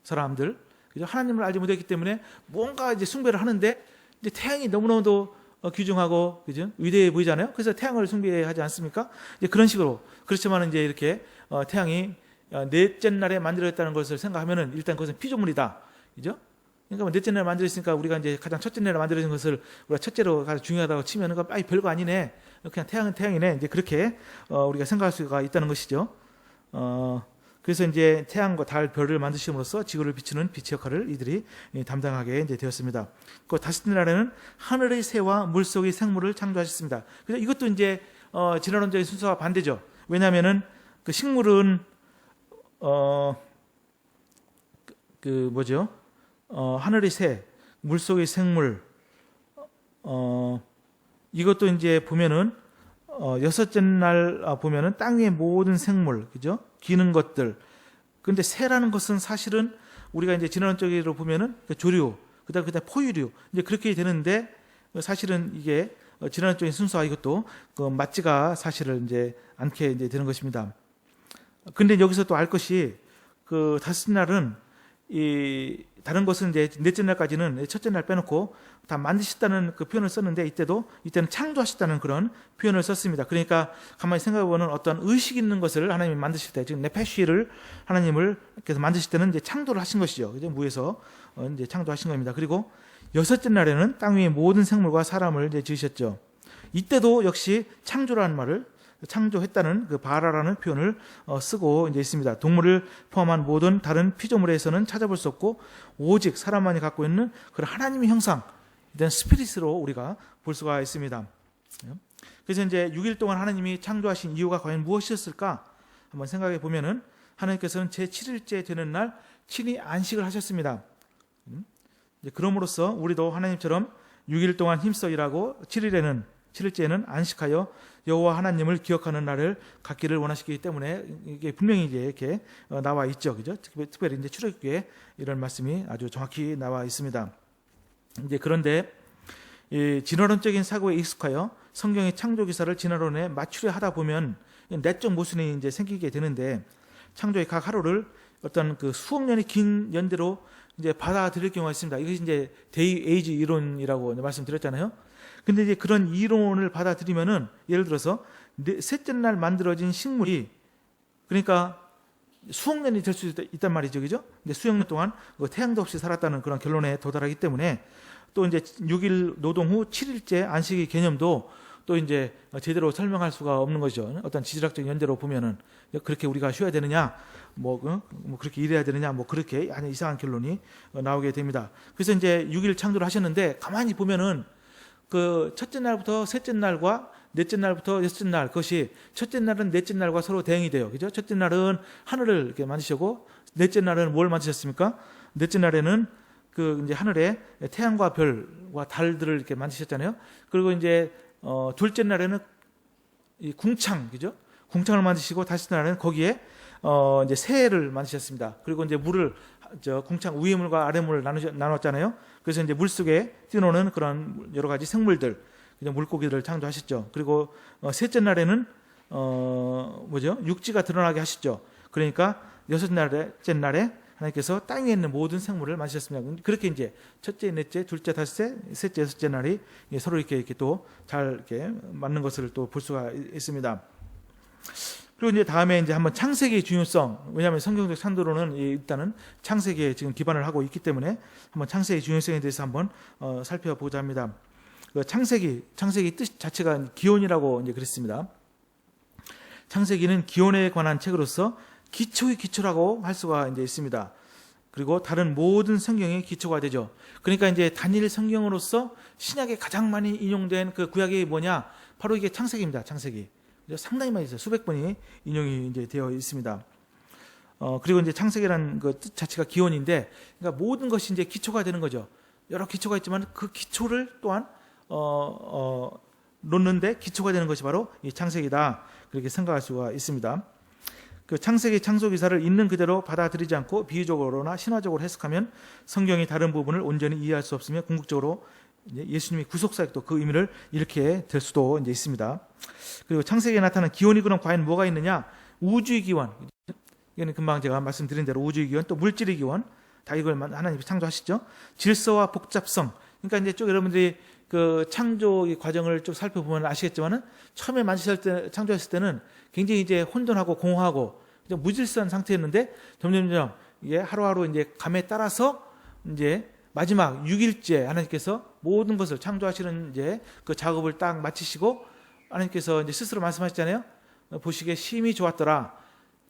[SPEAKER 1] 사람들, 그죠? 하나님을 알지 못했기 때문에 뭔가 이제 숭배를 하는데, 이제 태양이 너무너무도 귀중하고, 그죠? 위대해 보이잖아요. 그래서 태양을 숭배하지 않습니까? 이제 그런 식으로. 그렇지만 이제 이렇게 태양이 넷째 날에 만들어졌다는 것을 생각하면은 일단 그것은 피조물이다. 그죠? 그러니까 넷째 날에 만들어졌으니까 우리가 이제 가장 첫째 날에 만들어진 것을 우리가 첫째로 가장 중요하다고 치면은 별거 아니네. 그냥 태양은 태양이네. 이제 그렇게 우리가 생각할 수가 있다는 것이죠. 그래서 이제 태양과 달, 별을 만드심으로써 지구를 비추는 빛의 역할을 이들이 담당하게 이제 되었습니다. 그 다섯째 날에는 하늘의 새와 물속의 생물을 창조하셨습니다. 그래서 이것도 이제 진화론적인 순서와 반대죠. 왜냐하면은 그 식물은 하늘의 새, 물속의 생물, 이것도 이제 보면은 여섯째 날 보면은 땅 위의 모든 생물, 그죠? 기는 것들. 근데 새라는 것은 사실은 우리가 이제 진화론적으로 보면은 조류, 그다음에 포유류, 이제 그렇게 되는데, 사실은 이게 진화론적인 순서와 이것도 맞지가 사실을 이제 않게 이제 되는 것입니다. 근데 여기서 또 알 것이 다섯째 날은 다른 것은 이제 넷째 날까지는 첫째 날 빼놓고 다 만드셨다는 그 표현을 썼는데 이때는 창조하셨다는 그런 표현을 썼습니다. 그러니까 가만히 생각해보면 어떤 의식 있는 것을 하나님이 만드실 때, 지금 네페시를 하나님을 계속 만드실 때는 이제 창조를 하신 것이죠. 그죠? 무에서 이제 창조하신 겁니다. 그리고 여섯째 날에는 땅 위의 모든 생물과 사람을 이제 지으셨죠. 이때도 역시 창조라는 말을 창조했다는 그 바라라는 표현을 쓰고 이제 있습니다. 동물을 포함한 모든 다른 피조물에서는 찾아볼 수 없고 오직 사람만이 갖고 있는 그런 하나님의 형상, 이런 스피릿으로 우리가 볼 수가 있습니다. 그래서 이제 6일 동안 하나님이 창조하신 이유가 과연 무엇이었을까? 한번 생각해 보면은 하나님께서는 제 7일째 되는 날 친히 안식을 하셨습니다. 그럼으로써 우리도 하나님처럼 6일 동안 힘써 일하고 7일째는 안식하여 여호와 하나님을 기억하는 날을 갖기를 원하시기 때문에 이게 분명히 이제 이렇게 나와 있죠, 그죠? 특별히 이제 출애굽기에 이런 말씀이 아주 정확히 나와 있습니다. 이제 그런데 이 진화론적인 사고에 익숙하여 성경의 창조 기사를 진화론에 맞추려 하다 보면 내적 모순이 이제 생기게 되는데, 창조의 각 하루를 어떤 그 수억 년이 긴 연대로 이제 받아들일 경우가 있습니다. 이것이 이제 데이 에이지 이론이라고 말씀드렸잖아요. 근데 이제 그런 이론을 받아들이면은, 예를 들어서 셋째 날 만들어진 식물이 그러니까 수억 년이 될 수 있단 말이죠, 그죠? 근데 수억 년 동안 태양도 없이 살았다는 그런 결론에 도달하기 때문에, 또 이제 6일 노동 후 7일째 안식의 개념도 또 이제 제대로 설명할 수가 없는 거죠. 어떤 지질학적 연대로 보면은 그렇게 우리가 쉬어야 되느냐, 뭐 그렇게 일해야 되느냐, 뭐 그렇게 아니 이상한 결론이 나오게 됩니다. 그래서 이제 6일 창조를 하셨는데, 가만히 보면은 그 첫째 날부터 셋째 날과 넷째 날부터 여섯째 날, 그것이 첫째 날은 넷째 날과 서로 대응이 돼요. 그죠? 첫째 날은 하늘을 이렇게 만드시고, 넷째 날은 뭘 만드셨습니까? 넷째 날에는 그 이제 하늘에 태양과 별과 달들을 이렇게 만드셨잖아요. 그리고 이제 둘째 날에는 이 궁창, 그죠? 궁창을 만드시고, 다섯째 날에는 거기에 이제 새를 만드셨습니다. 그리고 이제 물을 궁창 위의 물과 아래 물을 나눴잖아요. 그래서 이제 물 속에 뛰노는 그런 여러 가지 생물들, 그냥 물고기들을 창조하셨죠. 그리고 셋째 날에는 육지가 드러나게 하셨죠. 그러니까 여섯째 날에 하나님께서 땅에 있는 모든 생물을 만드셨습니다. 그렇게 이제 첫째, 넷째, 둘째, 다섯째, 셋째, 여섯째 날이 서로 이렇게 또 잘 이렇게 맞는 것을 또 볼 수가 있습니다. 그리고 이제 다음에 이제 한번 창세기의 중요성, 왜냐하면 성경적 산도로는 일단은 창세기에 지금 기반을 하고 있기 때문에 한번 창세기의 중요성에 대해서 한번 살펴보자 합니다. 그 창세기 뜻 자체가 기원이라고 이제 그랬습니다. 창세기는 기원에 관한 책으로서 기초의 기초라고 할 수가 이제 있습니다. 그리고 다른 모든 성경의 기초가 되죠. 그러니까 이제 단일 성경으로서 신약에 가장 많이 인용된 그 구약이 뭐냐? 바로 이게 창세기입니다. 창세기. 상당히 많이 있어요. 수백 번이 인용이 이제 되어 있습니다. 그리고 이제 창세기라는 그 뜻 자체가 기원인데, 그러니까 모든 것이 이제 기초가 되는 거죠. 여러 기초가 있지만 그 기초를 또한 놓는데 기초가 되는 것이 바로 이 창세기다. 그렇게 생각할 수가 있습니다. 그 창세기 창조 기사를 있는 그대로 받아들이지 않고 비유적으로나 신화적으로 해석하면 성경의 다른 부분을 온전히 이해할 수 없으며 궁극적으로 예수님이 구속사역도 그 의미를 이렇게 될 수도 이제 있습니다. 그리고 창세기에 나타난 기원이 그럼 과연 뭐가 있느냐? 우주의 기원. 이거는 금방 제가 말씀드린 대로 우주의 기원, 또 물질의 기원, 다 이걸 하나님이 창조하시죠. 질서와 복잡성. 그러니까 이제 쭉 여러분들이 그 창조의 과정을 쭉 살펴보면 아시겠지만은 처음에 창조했을 때는 굉장히 이제 혼돈하고 공허하고 무질서한 상태였는데 점점점 이게 하루하루 이제 감에 따라서 이제 마지막 6일째 하나님께서 모든 것을 창조하시는 이제 그 작업을 딱 마치시고 하나님께서 이제 스스로 말씀하셨잖아요. 보시기에 심히 좋았더라.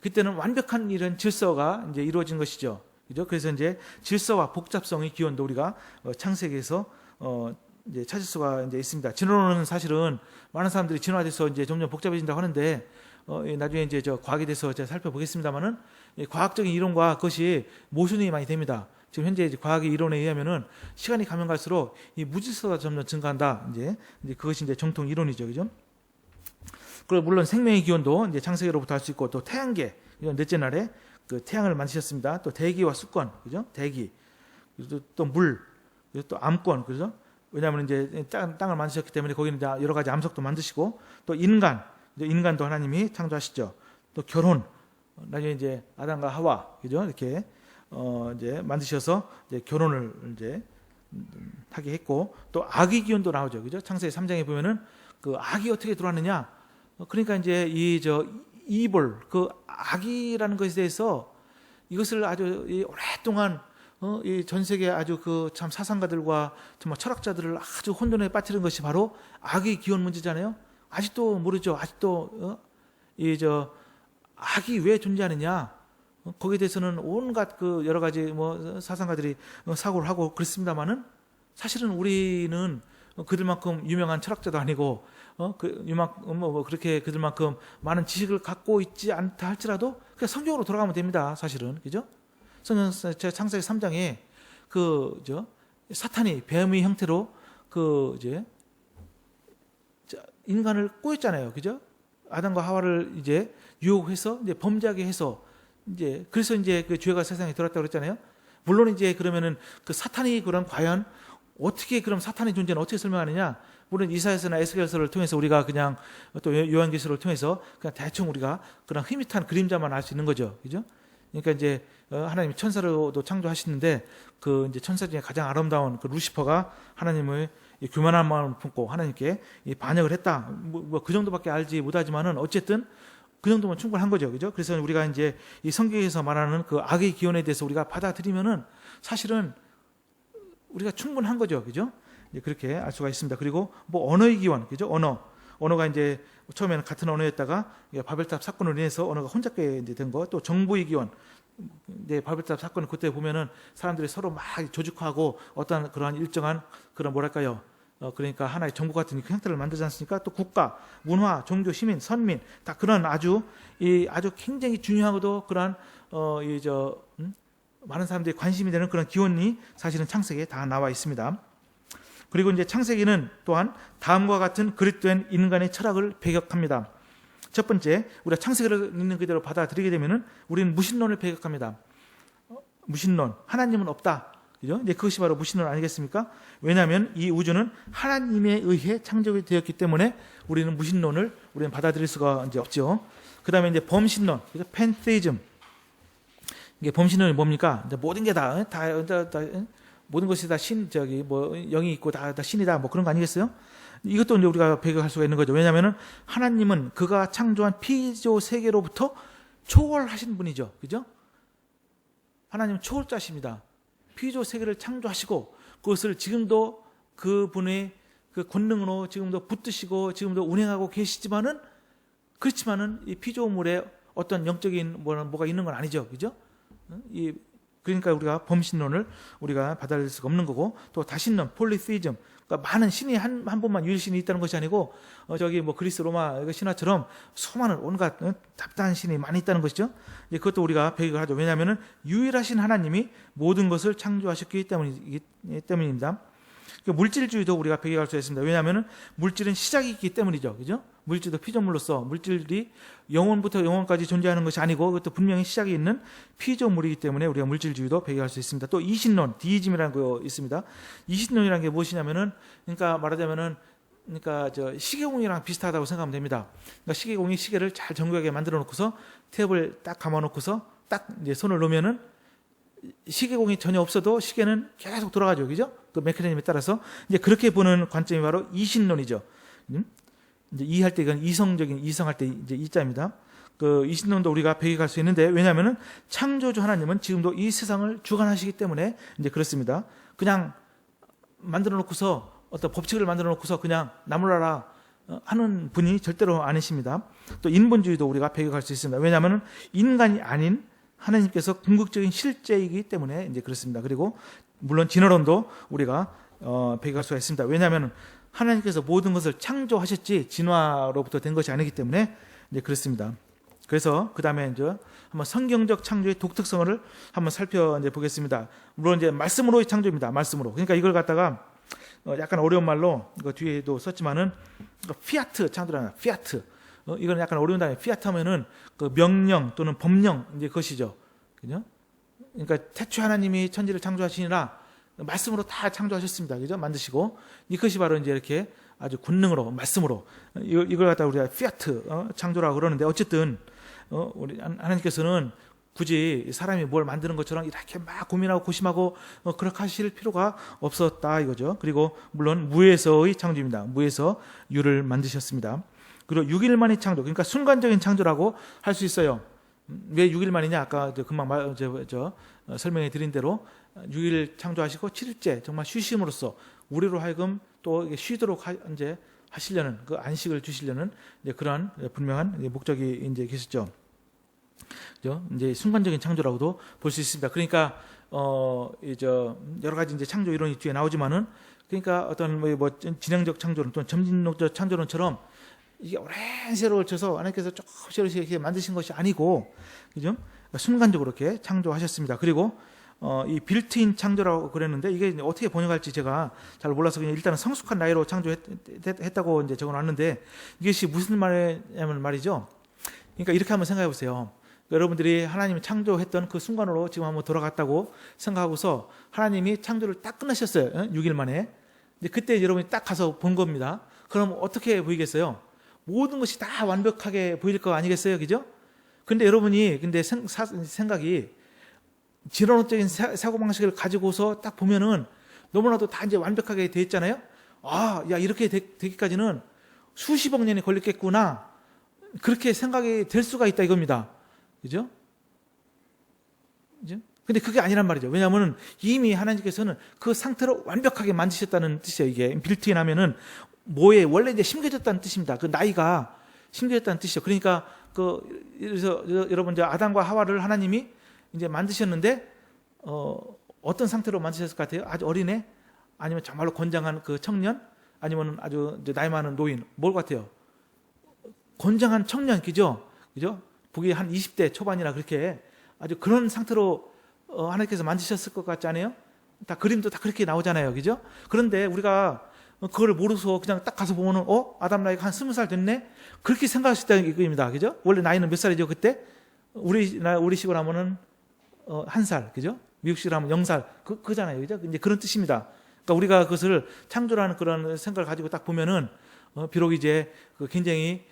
[SPEAKER 1] 그때는 완벽한 이런 질서가 이제 이루어진 것이죠. 그죠? 그래서 이제 질서와 복잡성의 기원도 우리가 창세기에서 이제 찾을 수가 이제 있습니다. 진화론은 사실은 많은 사람들이 진화돼서 이제 점점 복잡해진다고 하는데 나중에 이제 과학에 대해서 제가 살펴보겠습니다만은 과학적인 이론과 그것이 모순이 많이 됩니다. 지금 현재 이제 과학의 이론에 의하면은 시간이 가면 갈수록 이 무질서가 점점 증가한다. 이제 그것이 이제 정통 이론이죠, 그죠? 그리고 물론 생명의 기원도 이제 창세기로부터 할 수 있고, 또 태양계, 이건 넷째 날에 그 태양을 만드셨습니다. 또 대기와 수권, 그죠? 대기, 그리고 또 물, 그리고 또 암권, 그죠? 왜냐하면 이제 땅을 만드셨기 때문에 거기는 이제 여러 가지 암석도 만드시고, 또 인간, 이제 인간도 하나님이 창조하시죠. 또 결혼, 나중에 이제 아담과 하와, 그죠? 이렇게 이제 만드셔서 이제 결혼을 이제 하게 했고, 또 악의 기운도 나오죠, 그죠? 창세기 3장에 보면은 그 악이 어떻게 들어왔느냐? 그러니까 이제 이볼, 그 악이라는 것에 대해서 이것을 아주 오랫동안 이 전 세계 아주 그 참 사상가들과 정말 철학자들을 아주 혼돈에 빠뜨린 것이 바로 악의 기원 문제잖아요. 아직도 모르죠. 아직도 악이 왜 존재하느냐? 거기에 대해서는 온갖 그 여러 가지 뭐 사상가들이 사고를 하고 그렇습니다만은, 사실은 우리는 그들만큼 유명한 철학자도 아니고 그렇게 그들만큼 많은 지식을 갖고 있지 않다 할지라도 그냥 성경으로 돌아가면 됩니다. 사실은, 그죠? 성경 창세기 3장에 사탄이 뱀의 형태로 인간을 꼬였잖아요, 그죠? 아담과 하와를 이제 유혹해서 이제 범죄하게 해서 그래서 이제 그 죄가 세상에 들어왔다고 그랬잖아요. 물론 이제 그러면은 그 사탄이 그런 과연 어떻게 그럼 사탄의 존재는 어떻게 설명하느냐? 물론 이사야서나 에스겔서를 통해서 우리가 그냥 또 요한계시록을 통해서 그냥 대충 우리가 그런 흐릿한 그림자만 알 수 있는 거죠, 그죠? 그러니까 이제 하나님이 천사로도 창조하시는데 그 이제 천사 중에 가장 아름다운 그 루시퍼가 하나님의 교만한 마음을 품고 하나님께 반역을 했다. 뭐 그 정도밖에 알지 못하지만은 어쨌든 그 정도면 충분한 거죠, 그죠? 그래서 우리가 이제 이 성경에서 말하는 그 악의 기원에 대해서 우리가 받아들이면은 사실은 우리가 충분한 거죠, 그죠? 그렇게 알 수가 있습니다. 그리고 뭐 언어의 기원, 그죠? 언어가 이제 처음에는 같은 언어였다가 바벨탑 사건으로 인해서 언어가 혼잡게 이제 된 거, 또 정보의 기원. 이제 바벨탑 사건 그때 보면은 사람들이 서로 막 조직화하고 어떤 그러한 일정한 그런 뭐랄까요? 그러니까 하나의 정부 같은 그 형태를 만들지 않습니까? 또 국가, 문화, 종교, 시민, 선민 다 그런 아주 굉장히 중요하고도 그런 많은 사람들이 관심이 되는 그런 기원이 사실은 창세기에 다 나와 있습니다. 그리고 이제 창세기는 또한 다음과 같은 그릇된 인간의 철학을 배격합니다. 첫 번째, 우리가 창세기를 있는 그대로 받아들이게 되면은 우리는 무신론을 배격합니다. 무신론, 하나님은 없다. 그죠? 이제 그것이 바로 무신론 아니겠습니까? 왜냐하면 이 우주는 하나님에 의해 창조가 되었기 때문에 우리는 무신론을 우리는 받아들일 수가 이제 없죠. 그다음에 이제 범신론, 그죠? 팬테이즘. 이게 범신론이 뭡니까? 이제 모든 게 다 모든 것이 다 영이 있고 다 신이다, 뭐 그런 거 아니겠어요? 이것도 이제 우리가 배격할 수가 있는 거죠. 왜냐하면은 하나님은 그가 창조한 피조 세계로부터 초월하신 분이죠, 그죠? 하나님은 초월자십니다. 피조 세계를 창조하시고 그것을 지금도 그분의 그 권능으로 지금도 붙드시고 지금도 운행하고 계시지만은, 그렇지만은 이 피조물에 어떤 영적인 뭐가 있는 건 아니죠, 그죠? 그러니까 우리가 범신론을 우리가 받아들일 수가 없는 거고, 또 다신론, 폴리시즘, 그러니까 많은 신이 한 분만 유일신이 있다는 것이 아니고 뭐 그리스 로마 신화처럼 수많은 온갖 답답한 신이 많이 있다는 것이죠. 그것도 우리가 배격을 하죠. 왜냐하면은 유일하신 하나님이 모든 것을 창조하셨기 때문입니다. 물질주의도 우리가 배격할 수 있습니다. 왜냐하면은 물질은 시작이 있기 때문이죠, 그죠? 물질도 피조물로서 물질이 영원부터 영원까지 존재하는 것이 아니고 그것도 분명히 시작이 있는 피조물이기 때문에 우리가 물질주의도 배격할 수 있습니다. 또 이신론, 디이즘이라는 거 있습니다. 이신론이라는 게 무엇이냐면은, 그러니까 말하자면은, 그러니까 시계공이랑 비슷하다고 생각하면 됩니다. 그러니까 시계공이 시계를 잘 정교하게 만들어 놓고서 탭을 딱 감아 놓고서 딱 이제 손을 놓으면은 시계공이 전혀 없어도 시계는 계속 돌아가죠, 그죠? 그 메커니즘에 따라서 이제 그렇게 보는 관점이 바로 이신론이죠. 이제 이할 때 이건 이성할 때 이제 이자입니다. 그 이신론도 우리가 배격할 수 있는데, 왜냐하면은 창조주 하나님은 지금도 이 세상을 주관하시기 때문에 이제 그렇습니다. 그냥 만들어 놓고서 어떤 법칙을 만들어 놓고서 그냥 나몰라라 하는 분이 절대로 아니십니다. 또 인본주의도 우리가 배격할 수 있습니다. 왜냐하면은 인간이 아닌 하나님께서 궁극적인 실제이기 때문에 이제 그렇습니다. 그리고 물론 진화론도 우리가 배격할 수가 있습니다. 왜냐하면 하나님께서 모든 것을 창조하셨지 진화로부터 된 것이 아니기 때문에 이제 그렇습니다. 그래서 그 다음에 이제 한번 성경적 창조의 독특성을 한번 살펴보겠습니다. 물론 이제 말씀으로의 창조입니다. 말씀으로. 그러니까 이걸 갖다가 약간 어려운 말로 이거 뒤에도 썼지만은 피아트 창조라는 피아트. 이건 약간 어려운 단어예요. 피아트 하면은 그 명령 또는 법령 이제 그것이죠. 그죠? 그러니까 태초 하나님이 천지를 창조하시니라 말씀으로 다 창조하셨습니다. 그죠? 만드시고 이것이 바로 이제 이렇게 아주 권능으로 말씀으로 이걸 갖다 우리가 피아트 창조라고 그러는데 어쨌든 우리 하나님께서는 굳이 사람이 뭘 만드는 것처럼 이렇게 막 고민하고 고심하고 그렇게 하실 필요가 없었다 이거죠. 그리고 물론 무에서의 창조입니다. 무에서 유를 만드셨습니다. 그리고 6일 만의 창조, 그러니까 순간적인 창조라고 할 수 있어요. 왜 6일 만이냐? 아까 금방 설명해 드린 대로 6일 창조하시고 7일째 정말 쉬심으로써 우리로 하여금 또 쉬도록 이제 하시려는 그 안식을 주시려는 이제 그러한 분명한 목적이 이제 계셨죠. 이제 순간적인 창조라고도 볼 수 있습니다. 그러니까 여러 가지 이제 창조 이론이 뒤에 나오지만은 그러니까 어떤 뭐 진행적 창조론 또는 점진적 창조론처럼 이게 오랜 세월을 쳐서 하나님께서 조금씩 이렇게 만드신 것이 아니고, 그죠? 순간적으로 이렇게 창조하셨습니다. 그리고 이 빌트인 창조라고 그랬는데 이게 어떻게 번역할지 제가 잘 몰라서 그냥 일단은 성숙한 나이로 창조했다고 이제 적어놨는데 이것이 무슨 말이냐면 말이죠. 그러니까 이렇게 한번 생각해 보세요. 여러분들이 하나님이 창조했던 그 순간으로 지금 한번 돌아갔다고 생각하고서 하나님이 창조를 딱 끝내셨어요. 6일 만에. 근데 그때 여러분이 딱 가서 본 겁니다. 그럼 어떻게 보이겠어요? 모든 것이 다 완벽하게 보일 거 아니겠어요? 그죠? 근데 여러분이 생각이 진화론적인 사고방식을 가지고서 딱 보면은 너무나도 다 이제 완벽하게 돼 있잖아요? 야, 이렇게 되기까지는 수십억 년이 걸렸겠구나. 그렇게 생각이 될 수가 있다 이겁니다. 그죠? 그죠? 근데 그게 아니란 말이죠. 왜냐하면 이미 하나님께서는 그 상태로 완벽하게 만드셨다는 뜻이에요. 이게 빌트인 하면은 뭐에 원래 이제 심겨졌다는 뜻입니다. 그 나이가 심겨졌다는 뜻이죠. 그러니까 그래서 여러분 이제 아담과 하와를 하나님이 이제 만드셨는데 어떤 상태로 만드셨을 것 같아요? 아주 어린애? 아니면 정말로 건장한 그 청년? 아니면 아주 이제 나이 많은 노인? 뭘 같아요? 건장한 청년, 그죠? 그죠? 보기 한 20대 초반이라 그렇게 아주 그런 상태로 하나님께서 만드셨을 것 같지 않아요? 다 그림도 다 그렇게 나오잖아요. 그죠? 그런데 우리가 그걸 모르서 그냥 딱 가서 보면은 아담 나이가 한 20살 됐네? 그렇게 생각할 수 있다는 얘기입니다. 그죠? 원래 나이는 몇 살이죠, 그때? 우리식으로 하면은 1살, 그죠? 미국식으로 하면 0살, 그잖아요. 그죠? 이제 그런 뜻입니다. 그러니까 우리가 그것을 창조라는 그런 생각을 가지고 딱 보면은 비록 이제 굉장히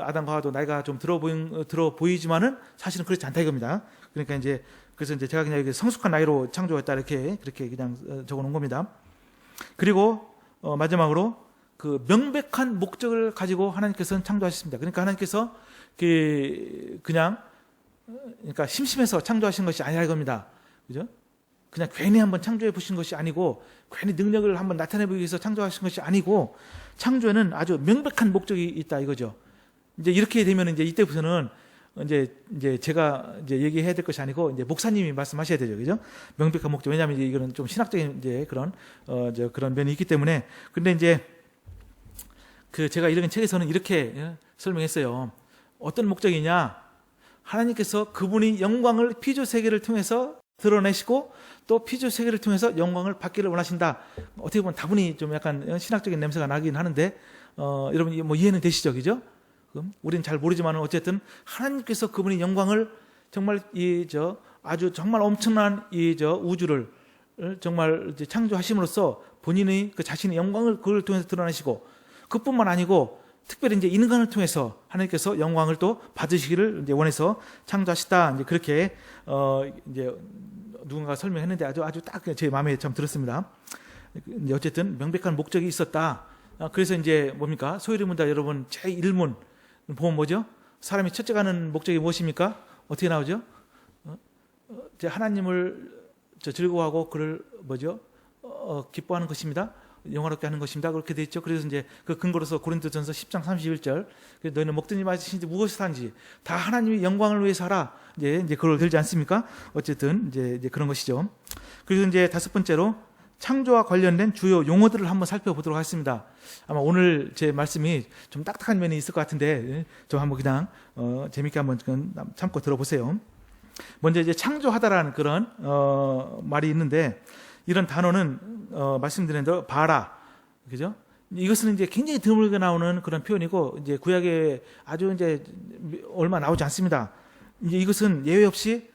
[SPEAKER 1] 아담과 하와도 나이가 좀 들어 보이지만은 사실은 그렇지 않다 이겁니다. 그러니까 이제 그래서 이제 제가 그냥 성숙한 나이로 창조했다 그렇게 그냥 적어 놓은 겁니다. 그리고 마지막으로 그 명백한 목적을 가지고 하나님께서는 창조하셨습니다. 그러니까 하나님께서 그냥 그러니까 심심해서 창조하신 것이 아니라 이겁니다. 그죠? 그냥 괜히 한번 창조해 보신 것이 아니고 괜히 능력을 한번 나타내 보기 위해서 창조하신 것이 아니고 창조에는 아주 명백한 목적이 있다 이거죠. 이제 이렇게 되면 이제 이때부터는 이제 제가 이제 얘기해야 될 것이 아니고 이제 목사님이 말씀하셔야 되죠. 그죠? 명백한 목적. 왜냐하면 이제 이거는 좀 신학적인 이제 그런 면이 있기 때문에. 근데 이제 제가 읽은 책에서는 이렇게 설명했어요. 어떤 목적이냐? 하나님께서 그분이 영광을 피조 세계를 통해서 드러내시고 또 피조 세계를 통해서 영광을 받기를 원하신다. 어떻게 보면 다분히 좀 약간 신학적인 냄새가 나긴 하는데 여러분 뭐 이해는 되시죠, 그죠? 우리는 잘 모르지만 어쨌든 하나님께서 그분이 영광을 정말 아주 정말 엄청난 우주를 정말 이제 창조하심으로써 본인의 그 자신의 영광을 그걸 통해서 드러내시고 그뿐만 아니고 특별히 이제 인간을 통해서 하나님께서 영광을 또 받으시기를 이제 원해서 창조하셨다. 이제 그렇게 이제 누군가 설명했는데 아주 딱 제 마음에 참 들었습니다. 어쨌든 명백한 목적이 있었다. 그래서 이제 뭡니까? 소위 문다 여러분 제1문 보면 뭐죠? 사람이 첫째 가는 목적이 무엇입니까? 어떻게 나오죠? 이제 하나님을 즐거워하고 그를 뭐죠? 기뻐하는 것입니다. 영화롭게 하는 것입니다. 그렇게 돼 있죠. 그래서 이제 그 근거로서 고린도전서 10장 31절 너희는 먹든지 마시든지 무엇을 하든지 다 하나님의 영광을 위해서 하라. 이제 그걸 들지 않습니까? 어쨌든 이제 그런 것이죠. 그리고 이제 다섯 번째로 창조와 관련된 주요 용어들을 한번 살펴보도록 하겠습니다. 아마 오늘 제 말씀이 좀 딱딱한 면이 있을 것 같은데 좀 한번 그냥 재밌게 한번 참고 들어보세요. 먼저 이제 창조하다라는 그런 말이 있는데 이런 단어는 말씀드린 대로 바라, 그죠? 이것은 이제 굉장히 드물게 나오는 그런 표현이고 이제 구약에 아주 이제 얼마 나오지 않습니다. 이제 이것은 예외 없이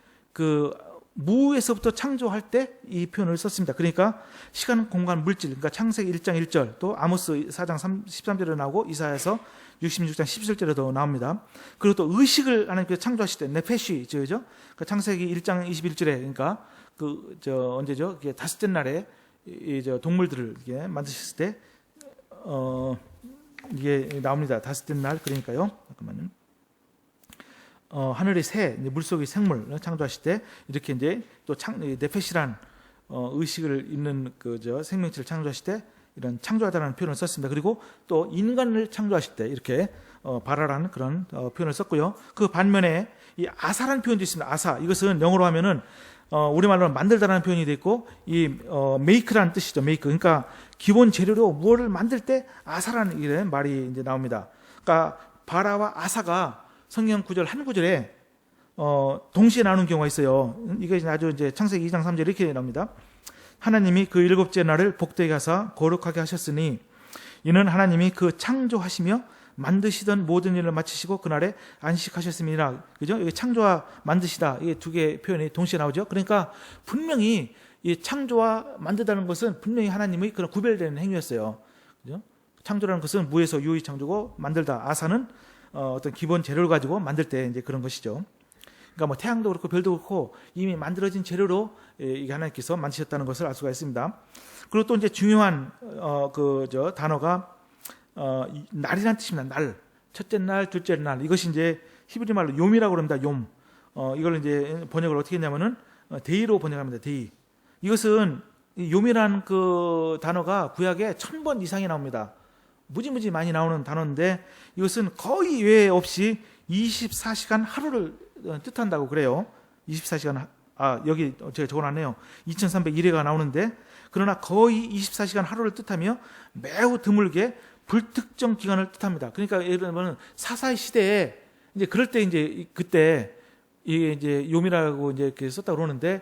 [SPEAKER 1] 무에서부터 창조할 때 이 표현을 썼습니다. 그러니까 시간, 공간, 물질, 그러니까 창세기 1장 1절, 또 아모스 4장 13절에 나오고 이사야서 66장 17절에도 나옵니다. 그리고 또 의식을 하나님께서 창조하실 때 네페시, 그죠? 그러니까 창세기 1장 21절에 그러니까 언제죠? 다섯째 날에 동물들을 이게 만드셨을 때 이게 나옵니다. 다섯째 날, 그러니까요. 잠깐만요. 하늘의 새, 물속의 생물 창조하실 때 이렇게 이제 또 네페시란 의식을 있는 생명체를 창조하실 때 이런 창조하다라는 표현을 썼습니다. 그리고 또 인간을 창조하실 때 이렇게 바라라는 그런 표현을 썼고요. 그 반면에 이 아사라는 표현도 있습니다. 아사, 이것은 영어로 하면은 우리말로는 만들다라는 표현이 되어 있고 이 메이크라는 뜻이죠. 메이크. 그러니까 기본 재료로 무엇을 만들 때 아사라는 이런 말이 이제 나옵니다. 그러니까 바라와 아사가 성경 구절 한 구절에 동시에 나오는 경우가 있어요. 이게 아주 이제 창세기 2장 3절 이렇게 나옵니다. 하나님이 그 일곱째 날을 복되게 하사 거룩하게 하셨으니 이는 하나님이 그 창조하시며 만드시던 모든 일을 마치시고 그날에 안식하셨습니다. 그죠? 여기 창조와 만드시다, 이게 두 개의 표현이 동시에 나오죠. 그러니까 분명히 이 창조와 만드다는 것은 분명히 하나님의 그런 구별되는 행위였어요. 그죠? 창조라는 것은 무에서 유의 창조고, 만들다, 아사는 어떤 기본 재료를 가지고 만들 때 이제 그런 것이죠. 그러니까 뭐 태양도 그렇고 별도 그렇고 이미 만들어진 재료로 이게 하나님께서 만드셨다는 것을 알 수가 있습니다. 그리고 또 이제 중요한 단어가 날이란 뜻입니다. 날. 첫째 날, 둘째 날. 이것이 이제 히브리 말로 욤이라고 합니다. 욤. 이걸 이제 번역을 어떻게 했냐면은 데이로 번역합니다. 데이. 이것은 욤이라는 그 단어가 구약에 1000번 이상이 나옵니다. 무지무지 많이 나오는 단어인데 이것은 거의 예외 없이 24시간 하루를 뜻한다고 그래요. 24시간, 여기 제가 적어놨네요. 2301회가 나오는데, 그러나 거의 24시간 하루를 뜻하며 매우 드물게 불특정 기간을 뜻합니다. 그러니까 예를 들면 사사의 시대에 이제 그럴 때 이제 그때 이게 이제 욤이라고 이제 이렇게 썼다고 그러는데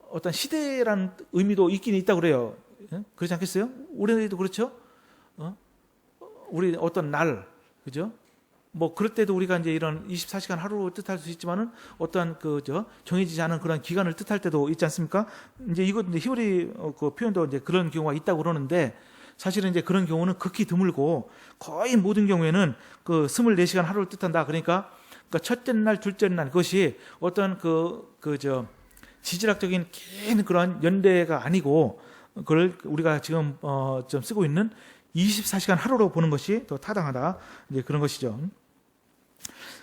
[SPEAKER 1] 어떤 시대라는 의미도 있긴 있다고 그래요. 그렇지 않겠어요? 우리도 그렇죠? 우리 어떤 날, 그죠? 뭐 그럴 때도 우리가 이제 이런 24시간 하루를 뜻할 수 있지만은 어떤 정해지지 않은 그런 기간을 뜻할 때도 있지 않습니까? 이제 이것 이제 히브리 그 표현도 이제 그런 경우가 있다고 그러는데, 사실은 이제 그런 경우는 극히 드물고 거의 모든 경우에는 그 24시간 하루를 뜻한다. 그러니까 첫째 날, 둘째 날, 그것이 어떤 지질학적인 긴 그런 연대가 아니고, 그걸 우리가 지금 좀 쓰고 있는 24시간 하루로 보는 것이 더 타당하다. 이제 그런 것이죠.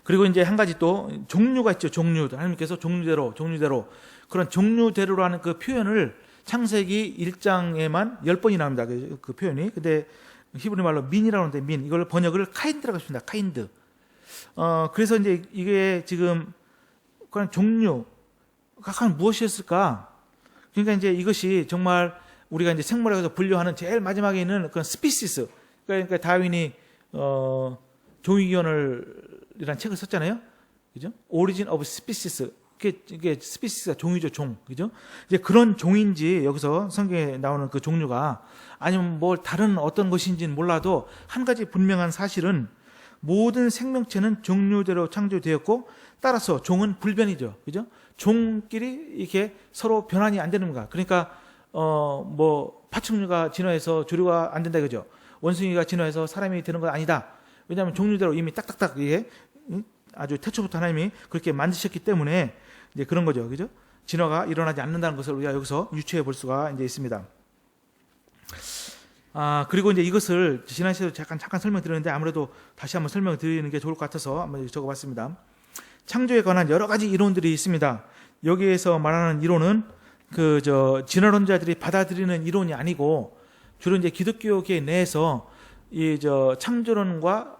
[SPEAKER 1] 그리고 이제 한 가지 또 종류가 있죠. 종류. 하나님께서 종류대로 그런 종류대로라는 그 표현을 창세기 1장에만 10번이 나옵니다. 그 표현이. 근데 히브리 말로 민이라고 하는데 민, 이걸 번역을 카인드라고 했습니다. 카인드. 그래서 이제 이게 지금 그런 종류 각각 무엇이었을까? 그러니까 이제 이것이 정말 우리가 이제 생물학에서 분류하는 제일 마지막에 있는 그런 스피시스. 그러니까 다윈이 종이견을이라는 책을 썼잖아요. 그죠? Origin of Species. 이게 스피시스가 종이죠, 종. 그죠? 이제 그런 종인지 여기서 성경에 나오는 그 종류가, 아니면 뭐 다른 어떤 것인지는 몰라도 한 가지 분명한 사실은 모든 생명체는 종류대로 창조되었고, 따라서 종은 불변이죠. 그죠? 종끼리 이렇게 서로 변환이 안 되는 거야. 그러니까 뭐 파충류가 진화해서 조류가 안 된다 이거죠. 원숭이가 진화해서 사람이 되는 건 아니다. 왜냐하면 종류대로 이미 딱딱딱 이게 아주 태초부터 하나님이 그렇게 만드셨기 때문에 이제 그런 거죠. 그죠? 진화가 일어나지 않는다는 것을 우리가 여기서 유추해 볼 수가 이제 있습니다. 그리고 이제 이것을 지난 시간에 잠깐 설명드렸는데 아무래도 다시 한번 설명드리는 게 좋을 것 같아서 한번 적어봤습니다. 창조에 관한 여러 가지 이론들이 있습니다. 여기에서 말하는 이론은 진화론자들이 받아들이는 이론이 아니고, 주로 이제 기독교계 내에서 이 창조론과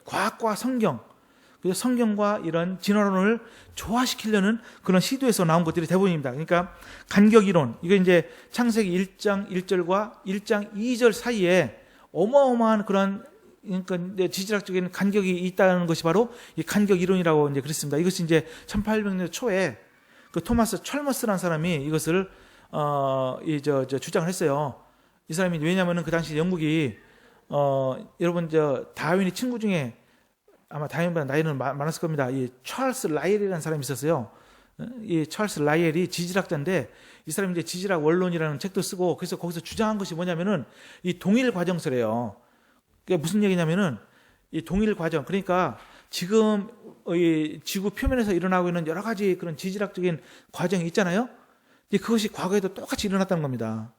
[SPEAKER 1] 과학과 성경과 이런 진화론을 조화시키려는 그런 시도에서 나온 것들이 대부분입니다. 그러니까 간격이론, 이게 이제 창세기 1장 1절과 1장 2절 사이에 어마어마한 그런, 그러니까 지질학적인 간격이 있다는 것이 바로 이 간격이론이라고 이제 그랬습니다. 이것이 이제 1800년대 초에 그 토마스 찰머스라는 사람이 이것을 주장을 했어요. 이 사람이 왜냐하면은 그 당시 영국이 여러분 다윈의 친구 중에 아마 다윈보다 나이는 많았을 겁니다. 이 찰스 라일이라는 사람이 있었어요. 이 찰스 라이엘이 지질학자인데 이 사람이 이제 지질학 원론이라는 책도 쓰고 그래서 거기서 주장한 것이 뭐냐면은 이 동일 과정설이에요. 그게 무슨 얘기냐면은 이 동일 과정 그러니까 지금 이 지구 표면에서 일어나고 있는 여러 가지 그런 지질학적인 과정이 있잖아요. 근데 그것이 과거에도 똑같이 일어났다는 겁니다.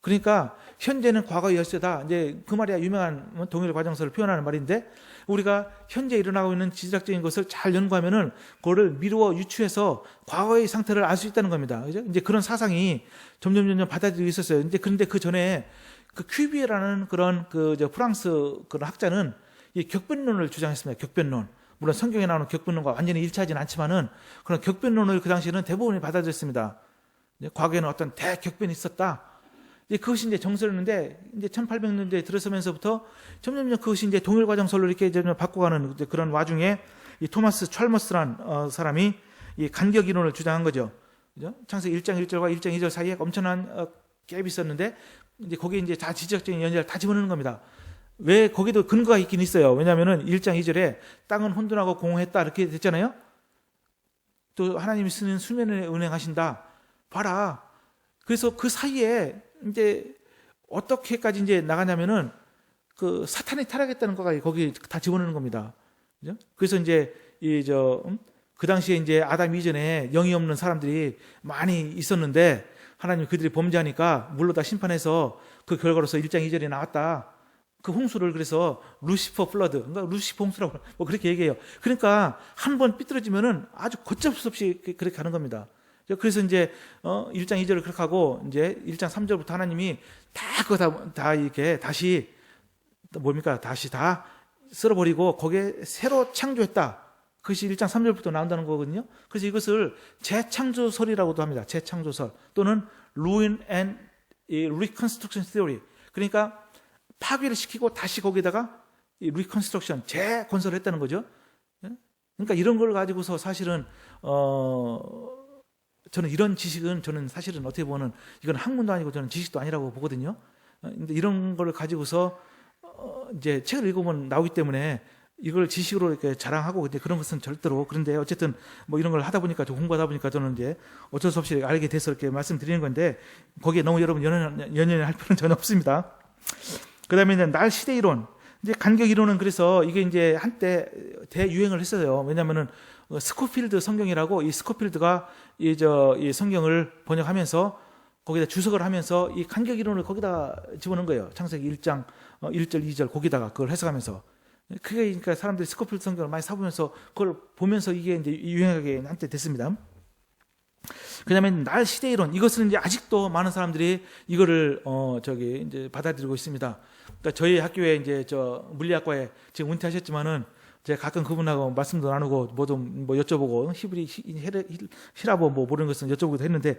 [SPEAKER 1] 그러니까 현재는 과거의 열쇠다. 이제 그 말이야 유명한 동일 과정설을 표현하는 말인데 우리가 현재 일어나고 있는 지질학적인 것을 잘 연구하면은 그거를 미루어 유추해서 과거의 상태를 알 수 있다는 겁니다. 그죠? 이제 그런 사상이 점점 받아들이고 있었어요. 이제 그런데 그 전에 그 큐비에라는 그런 프랑스 그런 학자는 이 격변론을 주장했습니다. 격변론. 물론 성경에 나오는 격변론과 완전히 일치하지는 않지만은 그런 격변론을 그 당시에는 대부분이 받아들였습니다. 과거에는 어떤 대격변이 있었다. 이제 그것이 이제 정설이었는데 이제 1800년대에 들어서면서부터 점점 그것이 이제 동일 과정설로 이렇게 바꿔가는 그런 와중에 이 토마스 찰머스란 사람이 이 간격 이론을 주장한 거죠. 그죠? 창세기 1장 1절과 1장 2절 사이에 엄청난 갭이 있었는데 이제 거기에 이제 다 지질학적인 연결을 다 집어넣는 겁니다. 왜 거기도 근거가 있긴 있어요. 왜냐하면은 1장 2절에 땅은 혼돈하고 공허했다 이렇게 됐잖아요. 또 하나님이 쓰는 수면에 운행하신다. 봐라. 그래서 그 사이에 이제 어떻게까지 이제 나가냐면은 그 사탄이 타락했다는 거가 거기 다 집어넣는 겁니다. 그죠? 그래서 이제 그 당시에 이제 아담 이전에 영이 없는 사람들이 많이 있었는데 하나님 그들이 범죄하니까 물로 다 심판해서 그 결과로서 1장 2절에 나왔다. 그 홍수를 그래서 루시퍼 플러드, 그러니까 루시퍼 홍수라고 뭐 그렇게 얘기해요. 그러니까 한 번 삐뚤어지면은 아주 걷잡을 수 없이 그렇게 하는 겁니다. 그래서 이제 1장 2절을 그렇게 하고 이제 1장 3절부터 하나님이 다 이렇게 다시 뭡니까? 다시 다 쓸어버리고 거기에 새로 창조했다. 그것이 1장 3절부터 나온다는 거거든요. 그래서 이것을 재창조설이라고도 합니다. 재창조설 또는 ruin and reconstruction theory. 그러니까 파괴를 시키고 다시 거기다가 리컨스트럭션 재건설을 했다는 거죠. 그러니까 이런 걸 가지고서 사실은 저는 이런 지식은 저는 사실은 어떻게 보면 이건 학문도 아니고 저는 지식도 아니라고 보거든요. 근데 이런 걸 가지고서 이제 책을 읽으면 나오기 때문에 이걸 지식으로 이렇게 자랑하고 근데 그런 것은 절대로 그런데 어쨌든 뭐 이런 걸 하다 보니까 좀 공부하다 보니까 저는 이제 어쩔 수 없이 알게 돼서 이렇게 말씀드리는 건데 거기에 너무 여러분 연연할 필요는 전혀 없습니다. 그 다음에 이제 날 시대 이론. 이제 간격 이론은 그래서 이게 이제 한때 대유행을 했어요. 왜냐면은 스코필드 성경이라고 이 스코필드가 이 성경을 번역하면서 거기다 주석을 하면서 이 간격 이론을 거기다 집어넣은 거예요. 창세기 1장 1절 2절 거기다가 그걸 해석하면서. 그게 그러니까 사람들이 스코필드 성경을 많이 사보면서 그걸 보면서 이게 이제 유행하게 한때 됐습니다. 그 다음에 날 시대 이론. 이것은 이제 아직도 많은 사람들이 이거를 이제 받아들이고 있습니다. 그러니까 저희 학교에 이제 물리학과에 지금 은퇴하셨지만은 제가 가끔 그분하고 말씀도 나누고 뭐 여쭤보고 히라보 뭐 모르는 것은 여쭤보기도 했는데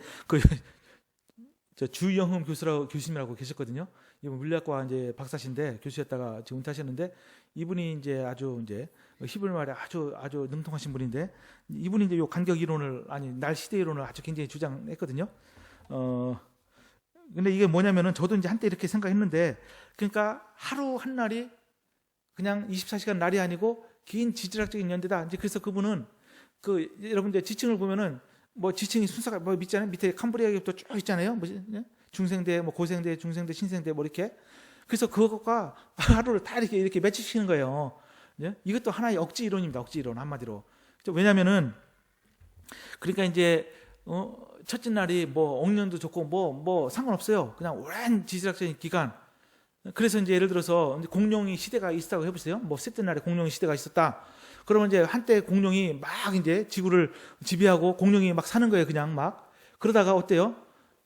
[SPEAKER 1] 주영흠 교수님이라고 계셨거든요. 이분 물리학과 이제 박사신데 교수였다가 지금 은퇴하셨는데 이분이 이제 아주 이제 히브리 말에 아주 능통하신 분인데 이분이 이제 요 간격 이론을 날 시대 이론을 아주 굉장히 주장했거든요. 근데 이게 뭐냐면은 저도 이제 한때 이렇게 생각했는데 그러니까 하루 한 날이 그냥 24시간 날이 아니고 긴 지질학적인 연대다. 이제 그래서 그분은 여러분들 지층을 보면은 뭐 지층이 순서가 뭐 밑잖아요. 밑에 캄브리아기부터 쭉 있잖아요. 뭐 중생대, 뭐 고생대, 중생대, 신생대 뭐 이렇게. 그래서 그것과 하루를 다 이렇게 매치시키는 거예요. 이것도 하나의 억지 이론입니다. 억지 이론 한마디로. 왜냐면은 그러니까 이제 첫째 날이 뭐 억년도 좋고 뭐 상관없어요. 그냥 오랜 지질학적인 기간. 그래서 이제 예를 들어서 공룡이 시대가 있었다고 해보세요. 뭐 셋째 날에 공룡이 시대가 있었다. 그러면 이제 한때 공룡이 막 이제 지구를 지배하고 공룡이 막 사는 거예요. 그냥 막. 그러다가 어때요?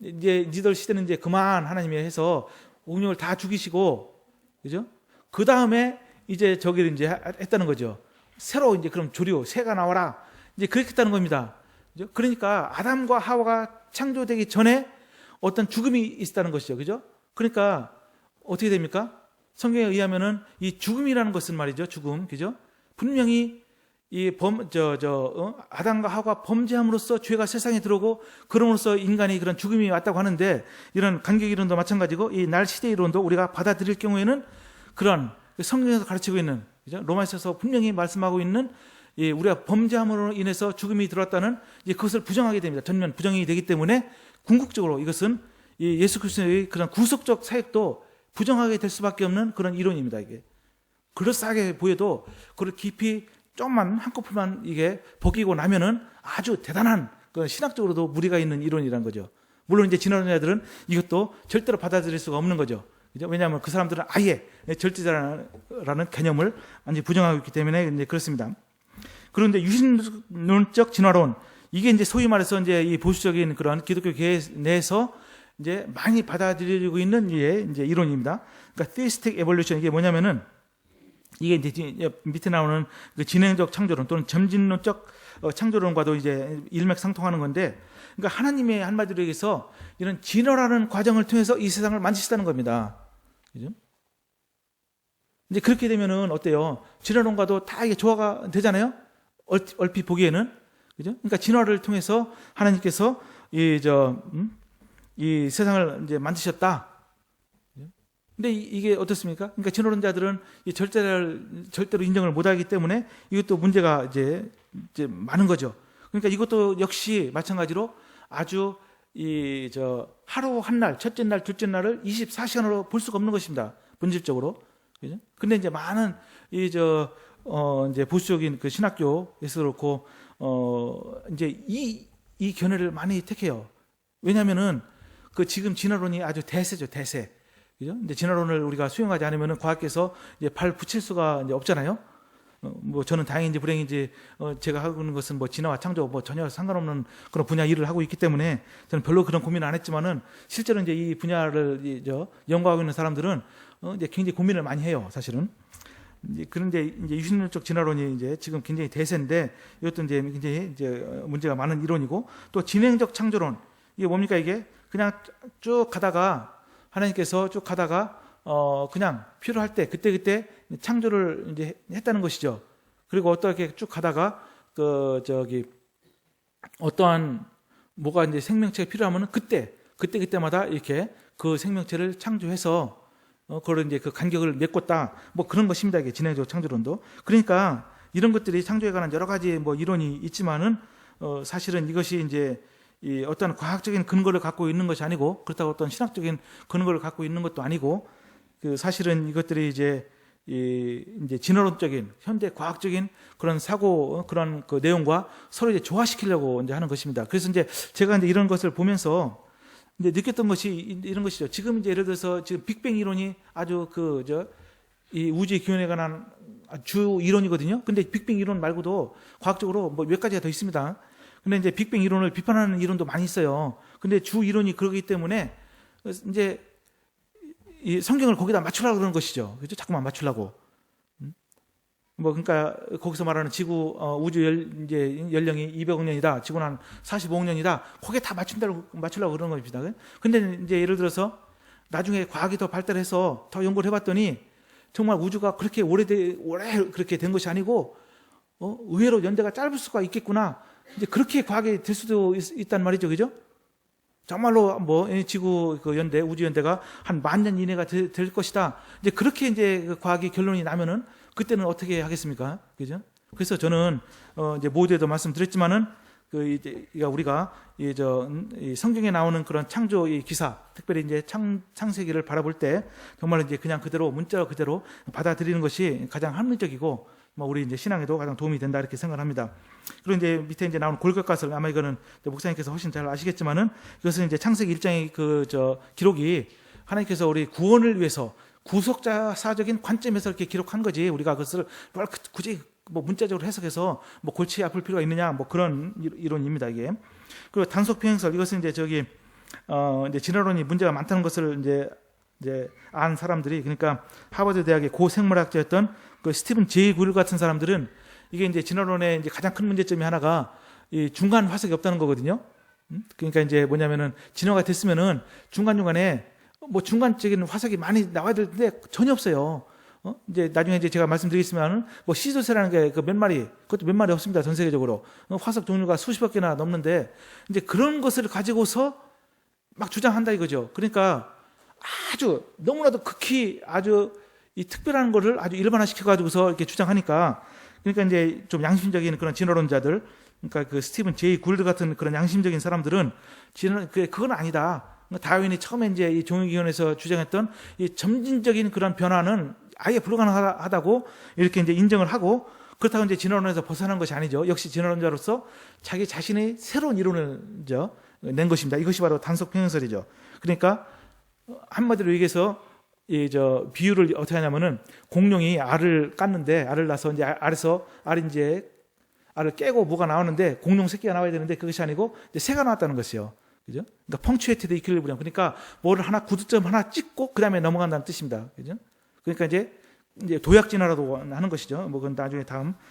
[SPEAKER 1] 이제 니들 시대는 이제 그만 하나님이 해서 공룡을 다 죽이시고, 그죠? 그 다음에 이제 저기를 이제 했다는 거죠. 새로 이제 그럼 조류, 새가 나와라. 이제 그렇게 했다는 겁니다. 그죠? 그러니까 아담과 하와가 창조되기 전에 어떤 죽음이 있었다는 것이죠. 그죠? 그러니까 어떻게 됩니까? 성경에 의하면은 이 죽음이라는 것은 말이죠. 죽음. 그죠? 분명히 이 아담과 하와가 범죄함으로써 죄가 세상에 들어오고 그럼으로써 인간이 그런 죽음이 왔다고 하는데 이런 간격 이론도 마찬가지고 이 날 시대 이론도 우리가 받아들일 경우에는 그런 성경에서 가르치고 있는 그죠? 로마서에서 분명히 말씀하고 있는 우리가 범죄함으로 인해서 죽음이 들어왔다는 그것을 부정하게 됩니다. 전면 부정이 되기 때문에 궁극적으로 이것은 예수 그리스도의 그런 구속적 사역도 부정하게 될 수밖에 없는 그런 이론입니다. 이게 그럴싸하게 보여도 그걸 깊이 좀만 한꺼풀만 이게 벗기고 나면은 아주 대단한 그 신학적으로도 무리가 있는 이론이란 거죠. 물론 이제 진화론자들은 이것도 절대로 받아들일 수가 없는 거죠. 왜냐하면 그 사람들은 아예 절제자라는 개념을 완전히 부정하고 있기 때문에 이제 그렇습니다. 그런데 유신론적 진화론, 이게 이제 소위 말해서 이제 이 보수적인 그런 기독교 계획 내에서 이제 많이 받아들여지고 있는 이제 이론입니다. 그러니까 theistic evolution, 이게 뭐냐면은 이게 이제 밑에 나오는 그 진행적 창조론 또는 점진론적 창조론과도 이제 일맥상통하는 건데, 그러니까 하나님의 한마디로 얘기해서 이런 진화라는 과정을 통해서 이 세상을 만드시다는 겁니다. 그죠? 이제 그렇게 되면은 어때요? 진화론과도 다 이게 조화가 되잖아요? 얼핏 보기에는. 그죠? 그러니까 진화를 통해서 하나님께서 이 세상을 이제 만드셨다. 근데 이게 어떻습니까? 그러니까 진화론자들은 이 절대로 인정을 못하기 때문에 이것도 문제가 이제 많은 거죠. 그러니까 이것도 역시 마찬가지로 아주 하루 한 날, 첫째 날, 둘째 날을 24시간으로 볼 수가 없는 것입니다. 본질적으로. 그죠? 근데 이제 많은 이제 보수적인 그 신학교에서 그렇고 이제 이 견해를 많이 택해요. 왜냐면은 그 지금 진화론이 아주 대세죠, 대세. 그죠? 근데 진화론을 우리가 수용하지 않으면은 과학계에서 이제 발 붙일 수가 이제 없잖아요. 뭐 저는 다행인지 불행인지 제가 하고 있는 것은 뭐 진화와 창조 뭐 전혀 상관없는 그런 분야 일을 하고 있기 때문에 저는 별로 그런 고민을 안 했지만은 실제로 이제 이 분야를 연구하고 있는 사람들은 이제 굉장히 고민을 많이 해요, 사실은. 그런데 이제 유신론적 진화론이 이제 지금 굉장히 대세인데 이것도 이제 굉장히 문제가 많은 이론이고, 또 진행적 창조론, 이게 뭡니까? 이게 그냥 쭉 가다가 하나님께서 쭉 가다가 그냥 필요할 때 그때 창조를 이제 했다는 것이죠. 그리고 어떻게 쭉 가다가 어떠한 뭐가 이제 생명체가 필요하면은 그때마다 이렇게 그 생명체를 창조해서 그걸 이제 그 간격을 메꿨다. 뭐 그런 것입니다. 이게 진행적 창조론도. 그러니까 이런 것들이 창조에 관한 여러 가지 뭐 이론이 있지만은 사실은 이것이 이제 이 어떤 과학적인 근거를 갖고 있는 것이 아니고, 그렇다고 어떤 신학적인 근거를 갖고 있는 것도 아니고, 그 사실은 이것들이 이제 진화론적인 현대 과학적인 그런 사고 그런 그 내용과 서로 이제 조화시키려고 이제 하는 것입니다. 그래서 이제 제가 이제 이런 것을 보면서 이제 느꼈던 것이 이런 것이죠. 지금 이제 예를 들어서 지금 빅뱅 이론이 아주 이 우주의 기원에 관한 주 이론이거든요. 근데 빅뱅 이론 말고도 과학적으로 뭐 몇 가지가 더 있습니다. 근데 이제 빅뱅 이론을 비판하는 이론도 많이 있어요. 근데 주 이론이 그러기 때문에 이제 이 성경을 거기다 맞추려고 그러는 것이죠. 그죠? 자꾸만 맞추려고. 뭐 그러니까 거기서 말하는 지구 우주 연령이 200억 년이다. 지구는 한 45억 년이다. 거기에 다 맞추려고 그러는 겁니다. 근데 이제 예를 들어서 나중에 과학이 더 발달해서 더 연구를 해봤더니 정말 우주가 그렇게 오래 그렇게 된 것이 아니고 의외로 연대가 짧을 수가 있겠구나. 이제 그렇게 과학이 될 수도 있단 말이죠, 그죠? 정말로 뭐 지구 그 연대, 우주 연대가 한 10,000년 이내가 될 것이다. 이제 그렇게 이제 그 과학의 결론이 나면은 그때는 어떻게 하겠습니까, 그죠? 그래서 저는 이제 모두에도 말씀드렸지만은 우리가 이 성경에 나오는 그런 창조 이 기사, 특별히 이제 창세기를 바라볼 때 정말 이제 그냥 그대로 문자 그대로 받아들이는 것이 가장 합리적이고, 뭐 우리 이제 신앙에도 가장 도움이 된다 이렇게 생각합니다. 그리고 이제 밑에 이제 나오는 골격갓을 아마 이거는 목사님께서 훨씬 잘 아시겠지만은 이것은 이제 창세기 1장의 기록이 하나님께서 우리 구원을 위해서 구속자사적인 관점에서 이렇게 기록한 거지, 우리가 그것을 굳이 뭐 문자적으로 해석해서 뭐 골치 아플 필요가 있느냐 뭐 그런 이론입니다, 이게. 그리고 단속 평행설, 이것은 이제 이제 진화론이 문제가 많다는 것을 이제 안 사람들이, 그러니까 하버드 대학의 고생물학자였던 그 스티븐 제이 굴 같은 사람들은 이게 이제 진화론의 이제 가장 큰 문제점이 하나가 이 중간 화석이 없다는 거거든요. 그러니까 이제 뭐냐면은 진화가 됐으면은 중간중간에 뭐 중간적인 화석이 많이 나와야 되는데 전혀 없어요. 이제 나중에 이제 제가 말씀드리겠지만은 뭐 시조새라는 게 그 몇 마리, 그것도 몇 마리 없습니다, 전 세계적으로. 화석 종류가 수십억 개나 넘는데 이제 그런 것을 가지고서 막 주장한다 이거죠. 그러니까 아주 너무나도 극히 아주 이 특별한 거를 아주 일반화시켜 가지고서 이렇게 주장하니까 그러니까 이제 좀 양심적인 그런 진화론자들, 그러니까 그 스티븐 제이 굴드 같은 그런 양심적인 사람들은 그건 아니다. 다윈이 처음에 이제 이 종교기원에서 주장했던 이 점진적인 그런 변화는 아예 불가능하다고 이렇게 이제 인정을 하고, 그렇다고 이제 진화론에서 벗어난 것이 아니죠. 역시 진화론자로서 자기 자신의 새로운 이론을 낸 것입니다. 이것이 바로 단속 평행설이죠. 그러니까 한마디로 얘기해서 비유를 어떻게 하냐면은, 공룡이 알을 깠는데 알을 낳아서 이제 알을 깨고 뭐가 나오는데 공룡 새끼가 나와야 되는데 그것이 아니고 이제 새가 나왔다는 것이요. 그죠? 그러니까 펑츄에이티드 이퀄리브리엄. 그러니까 뭐를 구두점 하나 찍고 그다음에 넘어간다는 뜻입니다. 그죠? 그러니까 이제 도약 진화라도 하는 것이죠. 뭐 그건 나중에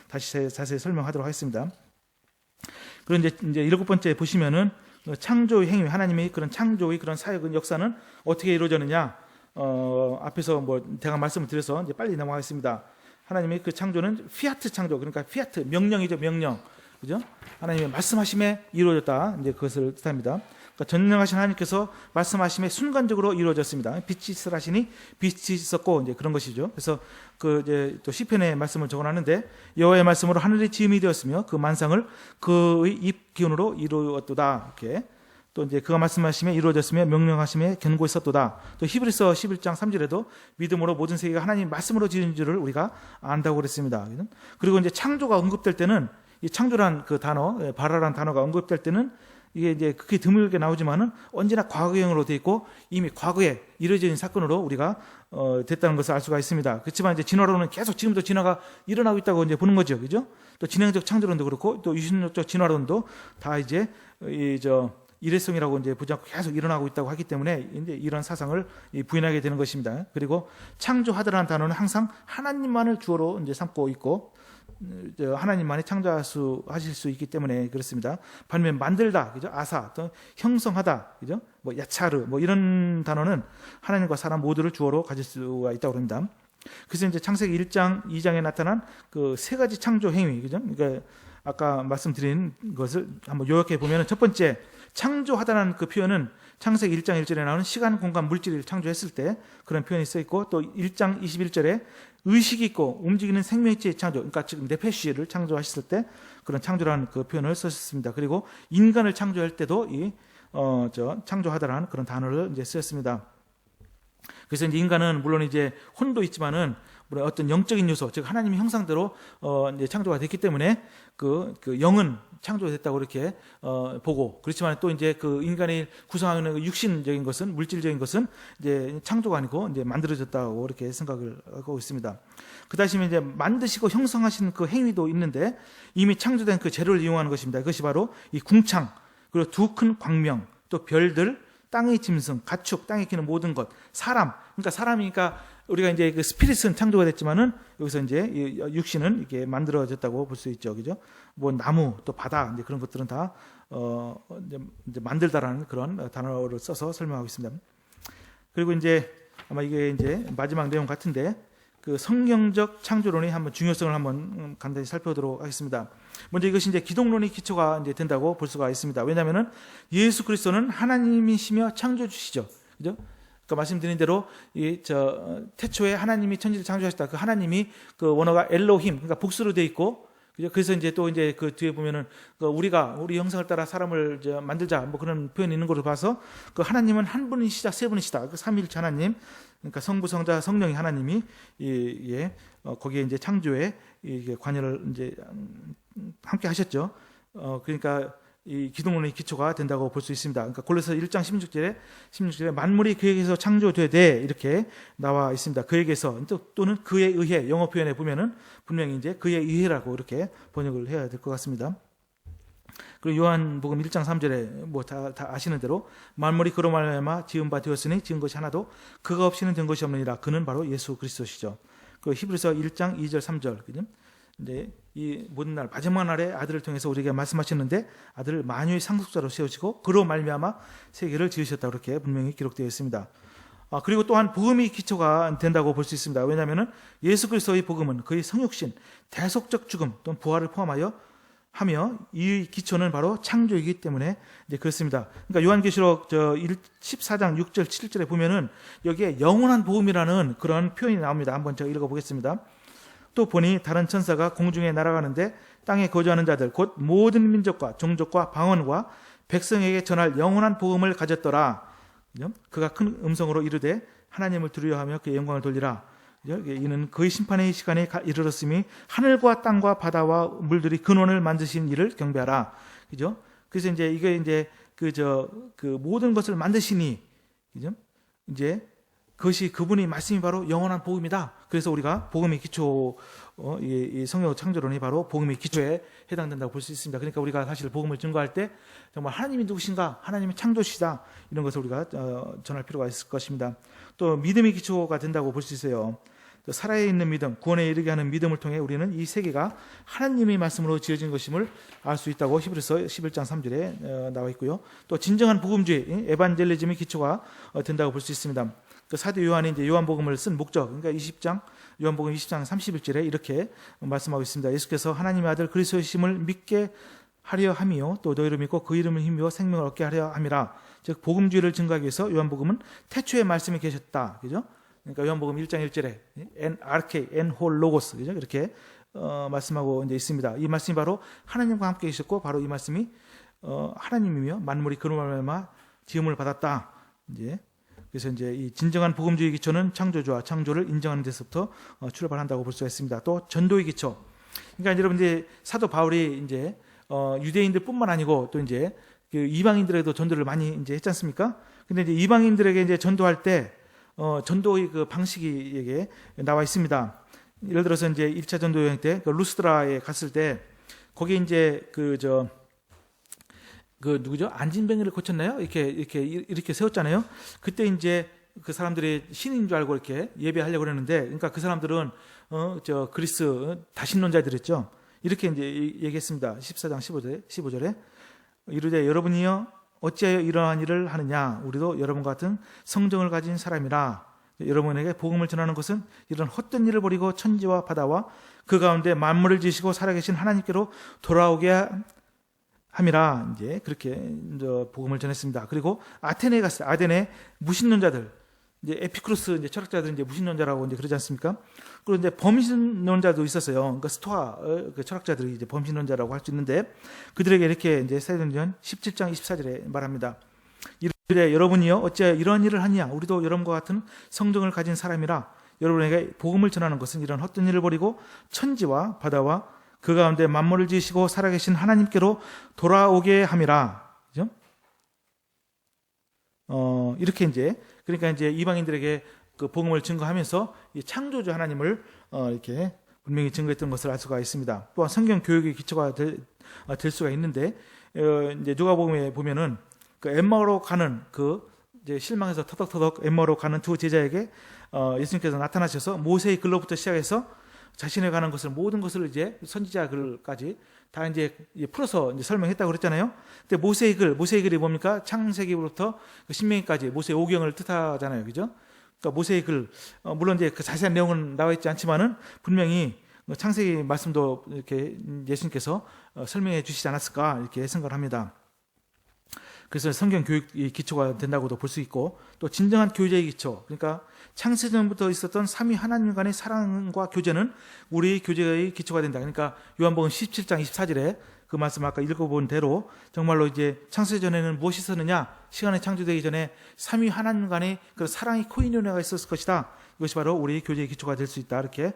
[SPEAKER 1] 다시 자세히 설명하도록 하겠습니다. 그리고 이제 일곱 번째 보시면은 창조의 행위, 하나님의 그런 창조의 그런 사역은 역사는 어떻게 이루어졌느냐? 앞에서 제가 말씀을 드려서 이제 빨리 넘어가겠습니다. 하나님의 그 창조는 피아트 창조, 그러니까 피아트 명령이죠, 명령, 그죠? 하나님의 말씀하심에 이루어졌다. 이제 그것을 뜻합니다. 그러니까 전능하신 하나님께서 말씀하심에 순간적으로 이루어졌습니다. 빛이 있으라시니 빛이 있었고, 이제 그런 것이죠. 그래서 이제 또 시편의 말씀을 적어놨는데, 여호와의 말씀으로 하늘이 지음이 되었으며 그 만상을 그의 입 기운으로 이루었도다. 이렇게. 또 이제 그가 말씀하심에 이루어졌으며 명령하심에 견고했었도다. 또 히브리서 11장 3절에도 믿음으로 모든 세계가 하나님 말씀으로 지은 줄을 우리가 안다고 그랬습니다. 그리고 이제 창조가 언급될 때는, 이 창조란 그 단어, 바라란 단어가 언급될 때는 이게 이제 극히 드물게 나오지만은 언제나 과거형으로 되어 있고 이미 과거에 이루어진 사건으로 우리가 됐다는 것을 알 수가 있습니다. 그렇지만 이제 진화론은 계속 지금도 진화가 일어나고 있다고 이제 보는 거죠, 그죠? 또 진행적 창조론도 그렇고 또 유신론적 진화론도 다 이제 일회성이라고 이제 보지 않고 계속 일어나고 있다고 하기 때문에 이제 이런 사상을 부인하게 되는 것입니다. 그리고 창조하다라는 단어는 항상 하나님만을 주어로 이제 삼고 있고, 하나님만이 창조하실 수 있기 때문에 그렇습니다. 반면 만들다, 그죠? 아사, 또 형성하다, 그죠? 야차르, 이런 단어는 하나님과 사람 모두를 주어로 가질 수가 있다고 합니다. 그래서 이제 창세기 1장, 2장에 나타난 그 세 가지 창조 행위, 그죠? 그러니까 아까 말씀드린 것을 한번 요약해 보면, 첫 번째, 창조하다는 그 표현은 창세기 1장 1절에 나오는 시간, 공간, 물질을 창조했을 때 그런 표현이 써 있고, 또 1장 21절에 의식이 있고 움직이는 생명체의 창조, 그러니까 지금 네페시를 창조하셨을 때 그런 창조라는 그 표현을 쓰셨습니다. 그리고 인간을 창조할 때도 창조하다라는 그런 단어를 이제 쓰였습니다. 그래서 이제 인간은 물론 이제 혼도 있지만은 어떤 영적인 요소, 즉 하나님의 형상대로 이제 창조가 됐기 때문에 그 영은 창조됐다고 이렇게 보고, 그렇지만 또 이제 그 인간이 구성하는 그 육신적인 것은, 물질적인 것은 이제 창조가 아니고 이제 만들어졌다고 이렇게 생각을 하고 있습니다. 그다음에 이제 만드시고 형성하신 그 행위도 있는데 이미 창조된 그 재료를 이용하는 것입니다. 그것이 바로 이 궁창, 그리고 두 큰 광명, 또 별들, 땅의 짐승, 가축, 땅에 키는 모든 것, 사람, 그러니까 사람이니까 우리가 이제 그 스피릿은 창조가 됐지만은 여기서 이제 육신은 이게 만들어졌다고 볼 수 있죠, 그죠? 나무, 또 바다, 이제 그런 것들은 다 이제 만들다라는 그런 단어를 써서 설명하고 있습니다. 그리고 이제 아마 이게 이제 마지막 내용 같은데, 그 성경적 창조론의 한번 중요성을 한번 간단히 살펴보도록 하겠습니다. 먼저 이것이 이제 기독론의 기초가 이제 된다고 볼 수가 있습니다. 왜냐하면은 예수 그리스도는 하나님이시며 창조주시죠, 그죠? 그러니까 말씀드린 대로 태초에 하나님이 천지를 창조하셨다. 그 하나님이 그 원어가 엘로힘, 그러니까 복수로 되어 있고, 그죠? 그래서 이제 또 이제 그 뒤에 보면은 우리가 우리 형상을 따라 사람을 만들자, 그런 표현이 있는 걸로 봐서 그 하나님은 한 분이시자 세 분이시다. 그 삼위일체 하나님, 그러니까 성부, 성자, 성령이 하나님이 거기에 이제 창조에 관여를 이제 함께 하셨죠. 그러니까 이 기독론의 기초가 된다고 볼 수 있습니다. 그러니까 골로새 1장 16절에 만물이 그에게서 창조되되 이렇게 나와 있습니다. 그에게서, 또는 그에 의해, 영어 표현에 보면은 분명히 이제 그에 의해라고 이렇게 번역을 해야 될 것 같습니다. 그리고 요한복음 1장 3절에 다 아시는 대로 만물이 그로 말미암아 지은 바 되었으니 지은 것이 하나도 그가 없이는 된 것이 없느니라. 그는 바로 예수 그리스도시죠. 그 히브리서 1장 2절 3절, 그죠? 근데 이 모든 날 마지막 날에 아들을 통해서 우리에게 말씀하셨는데 아들을 만유의 상속자로 세우시고 그로 말미암아 세계를 지으셨다, 그렇게 분명히 기록되어 있습니다. 그리고 또한 복음이 기초가 된다고 볼 수 있습니다. 왜냐하면 예수 그리스도의 복음은 그의 성육신, 대속적 죽음 또는 부활을 포함하여 하며 이 기초는 바로 창조이기 때문에 이제 그렇습니다. 그러니까 요한계시록 14장 6절 7절에 보면은 여기에 영원한 복음이라는 그런 표현이 나옵니다. 한번 제가 읽어보겠습니다. 또 보니 다른 천사가 공중에 날아가는데 땅에 거주하는 자들 곧 모든 민족과 종족과 방언과 백성에게 전할 영원한 복음을 가졌더라. 그가 큰 음성으로 이르되 하나님을 두려워하며 그의 영광을 돌리라. 이는 그의 심판의 시간에 이르렀으니 하늘과 땅과 바다와 물들이 근원을 만드신 이를 경배하라. 그죠? 그래서 이제 이게 이제 그 모든 것을 만드시니, 그죠? 이제 그것이 그분이 말씀이 바로 영원한 복음이다. 그래서 우리가 복음의 기초, 이 성경 창조론이 바로 복음의 기초에 해당된다고 볼 수 있습니다. 그러니까 우리가 사실 복음을 증거할 때 정말 하나님이 누구신가, 하나님이 창조시다, 이런 것을 우리가 전할 필요가 있을 것입니다. 또 믿음의 기초가 된다고 볼 수 있어요. 또 살아있는 믿음, 구원에 이르게 하는 믿음을 통해 우리는 이 세계가 하나님의 말씀으로 지어진 것임을 알 수 있다고 히브리서 11장 3절에 나와 있고요. 또 진정한 복음주의, 에반젤리즘의 기초가 된다고 볼 수 있습니다. 그 사도 요한이 이제 요한복음을 쓴 목적, 그러니까 20장, 요한복음 20장 31절에 이렇게 말씀하고 있습니다. 예수께서 하나님의 아들 그리스도이심을 믿게 하려 함이요, 또 너희를 믿고 그 이름을 힘입어 생명을 얻게 하려 함이라. 즉 복음주의를 증거하기 위해서 요한복음은 태초에 말씀이 계셨다, 그죠? 그러니까 요한복음 1장 1절에 en arche en hol logos, 그죠? 이렇게 말씀하고 이제 있습니다. 이 말씀이 바로 하나님과 함께 계셨고, 바로 이 말씀이 하나님이며 만물이 그로 말미암아 지음을 받았다. 이제 그래서 이제 이 진정한 복음주의 기초는 창조주와 창조를 인정하는 데서부터 출발한다고 볼 수가 있습니다. 또 전도의 기초. 그러니까 여러분 이제 사도 바울이 이제 유대인들뿐만 아니고 또 이제 그 이방인들에도 전도를 많이 이제 했지 않습니까? 근데 이제 이방인들에게 이제 전도할 때 전도의 그 방식이 이게 나와 있습니다. 예를 들어서 이제 1차 전도 여행 때 그 루스드라에 갔을 때 거기 이제 그 누구죠? 안진뱅이를 고쳤나요? 이렇게 세웠잖아요. 그때 이제 그 사람들이 신인 줄 알고 이렇게 예배하려고 그랬는데, 그러니까 그 사람들은 그리스 다신론자들이었죠. 이렇게 이제 얘기했습니다. 14장 15절에 이르되 여러분이여 어찌하여 이러한 일을 하느냐? 우리도 여러분 같은 성정을 가진 사람이라. 여러분에게 복음을 전하는 것은 이런 헛된 일을 버리고 천지와 바다와 그 가운데 만물을 지으시고 살아계신 하나님께로 돌아오게 함이라. 이제 그렇게 복음을 전했습니다. 그리고 아테네에 갔어요. 아테네 무신론자들, 이제 에피쿠로스 이제 철학자들은 이제 무신론자라고 이제 그러지 않습니까? 그리고 이제 범신론자도 있었어요. 그러니까 스토아 그 철학자들이 이제 범신론자라고 할 수 있는데, 그들에게 이렇게 이제 사도행전 17장 24절에 말합니다. 이르되 여러분이여 어찌하여 이러한 일을 하느냐? 우리도 여러분과 같은 성정을 가진 사람이라. 여러분에게 복음을 전하는 것은 이런 헛된 일을 버리고 천지와 바다와 그 가운데 만물을 지으시고 살아계신 하나님께로 돌아오게 함이라. 그죠? 이렇게 이제 그러니까 이제 이방인들에게 그 복음을 증거하면서 이 창조주 하나님을 이렇게 분명히 증거했던 것을 알 수가 있습니다. 또한 성경 교육의 기초가 될 수가 있는데, 이제 누가복음에 보면은 그 엠마오로 가는 그 이제 실망해서 터덕터덕 엠마오로 가는 두 제자에게 예수님께서 나타나셔서 모세의 글로부터 시작해서 자신에 관한 것을 모든 것을 이제 선지자 글까지 다 이제 풀어서 이제 설명했다고 그랬잖아요. 근데 모세의 글이 뭡니까? 창세기부터 신명기까지 모세 오경을 뜻하잖아요, 그죠? 그러니까 모세의 글, 물론 이제 그 자세한 내용은 나와 있지 않지만은 분명히 창세기 말씀도 이렇게 예수님께서 설명해 주시지 않았을까 이렇게 생각을 합니다. 그래서 성경 교육이 기초가 된다고도 볼 수 있고, 또 진정한 교제의 기초, 그러니까 창세전부터 있었던 삼위 하나님 간의 사랑과 교제는 우리 교제의 기초가 된다. 그러니까 요한복음 17장 24절에 그 말씀 아까 읽어본 대로 정말로 이제 창세전에는 무엇이 있었느냐? 시간이 창조되기 전에 삼위 하나님 간의 그런 사랑의 코인연애가 있었을 것이다. 이것이 바로 우리 교제의 기초가 될 수 있다. 이렇게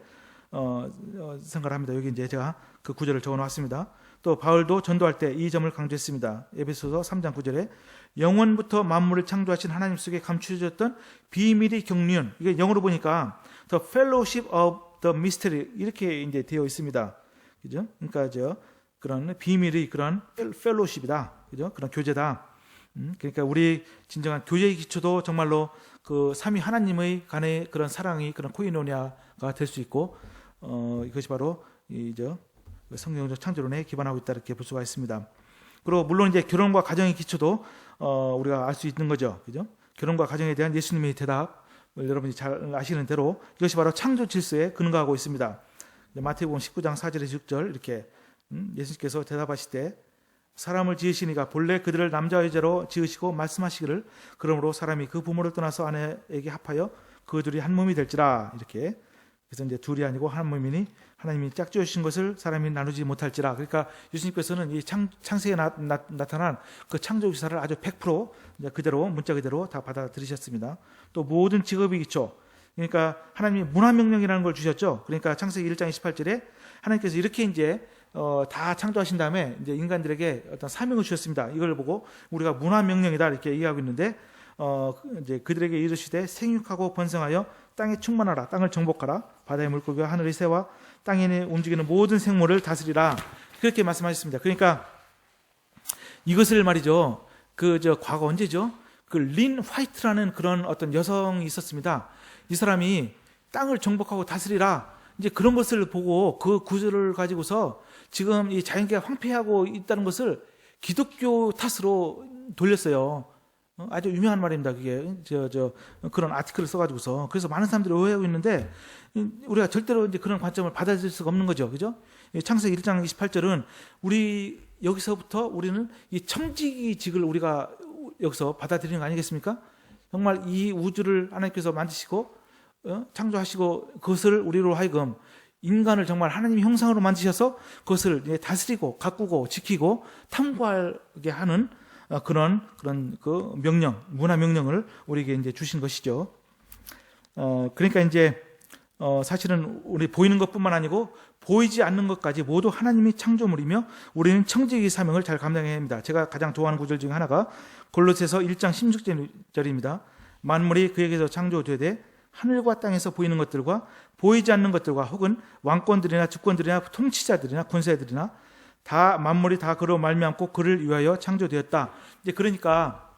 [SPEAKER 1] 생각을 합니다. 여기 이제 제가 그 구절을 적어놨습니다. 또 바울도 전도할 때 이 점을 강조했습니다. 에베소서 3장 9절에 영원부터 만물을 창조하신 하나님 속에 감추어졌던 비밀의 경륜, 이게 영어로 보니까 The Fellowship of the Mystery 이렇게 이제 되어 있습니다. 그죠? 그러니까 그런 비밀의 그런 펠로십이다. 그죠? 그런 교제다. 그러니까 우리 진정한 교제의 기초도 정말로 그 삼위 하나님의 간의 그런 사랑이 그런 코이노니아가 될 수 있고, 이것이 바로 성경적 창조론에 기반하고 있다 이렇게 볼 수가 있습니다. 그리고 물론 이제 결혼과 가정의 기초도 우리가 알 수 있는 거죠, 그죠? 결혼과 가정에 대한 예수님의 대답, 여러분이 잘 아시는 대로 이것이 바로 창조 질서에 근거하고 있습니다. 마태복음 19장 4절에서 6절 이렇게 예수님께서 대답하실 때 사람을 지으시니가 본래 그들을 남자와 여자로 지으시고 말씀하시기를 그러므로 사람이 그 부모를 떠나서 아내에게 합하여 그 둘이 한 몸이 될지라 이렇게 그래서 이제 둘이 아니고 한 몸이니 하나님이 짝지어 주신 것을 사람이 나누지 못할지라. 그러니까 예수님께서는 이 창세기에 나타난 그 창조 기사를 아주 100% 이제 그대로 문자 그대로 다 받아들이셨습니다. 또 모든 직업이 있죠. 그러니까 하나님이 문화명령이라는 걸 주셨죠. 그러니까 창세기 1장 28절에 하나님께서 이렇게 이제 다 창조하신 다음에 이제 인간들에게 어떤 사명을 주셨습니다. 이걸 보고 우리가 문화명령이다 이렇게 얘기하고 있는데 이제 그들에게 이르시되 생육하고 번성하여 땅에 충만하라. 땅을 정복하라. 바다의 물고기와 하늘의 새와 땅에 움직이는 모든 생물을 다스리라. 그렇게 말씀하셨습니다. 그러니까 이것을 말이죠. 과거 언제죠? 그 린 화이트라는 그런 어떤 여성이 있었습니다. 이 사람이 땅을 정복하고 다스리라. 이제 그런 것을 보고 그 구절을 가지고서 지금 이 자연계가 황폐하고 있다는 것을 기독교 탓으로 돌렸어요. 아주 유명한 말입니다. 그게 그런 아티클을 써가지고서. 그래서 많은 사람들이 오해하고 있는데 우리가 절대로 이제 그런 관점을 받아들일 수가 없는 거죠. 그죠? 창세기 1장 28절은 우리 여기서부터 우리는 이 청지기직을 우리가 여기서 받아들이는 거 아니겠습니까? 정말 이 우주를 하나님께서 만드시고 창조하시고 그것을 우리로 하여금 인간을 정말 하나님의 형상으로 만드셔서 그것을 다스리고 가꾸고 지키고 탐구하게 하는 그런 그 명령, 문화 명령을 우리에게 이제 주신 것이죠. 그러니까 이제 사실은 우리 보이는 것뿐만 아니고 보이지 않는 것까지 모두 하나님의 창조물이며 우리는 청지기 사명을 잘 감당해야 합니다. 제가 가장 좋아하는 구절 중에 하나가 골로새서 1장 16절입니다. 만물이 그에게서 창조되되 하늘과 땅에서 보이는 것들과 보이지 않는 것들과 혹은 왕권들이나 주권들이나 통치자들이나 권세들이나 다 만물이 다 그로 말미암고 그를 위하여 창조되었다. 이제 그러니까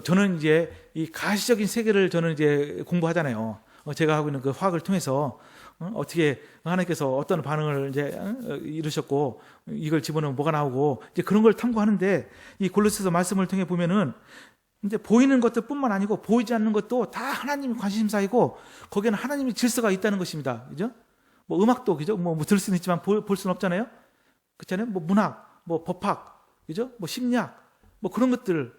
[SPEAKER 1] 저는 이제 이 가시적인 세계를 저는 이제 공부하잖아요. 제가 하고 있는 그 화학을 통해서 어떻게 하나님께서 어떤 반응을 이제 이루셨고 이걸 집어넣으면 뭐가 나오고 이제 그런 걸 탐구하는데 이 골로새서 말씀을 통해 보면은 이제 보이는 것들뿐만 아니고 보이지 않는 것도 다 하나님의 관심사이고 거기에는 하나님의 질서가 있다는 것입니다. 그죠? 뭐 음악도 그죠? 뭐 들을 수는 있지만 볼 수는 없잖아요. 그렇잖아요. 뭐 문학, 뭐 법학, 그죠? 뭐 심리학, 뭐 그런 것들.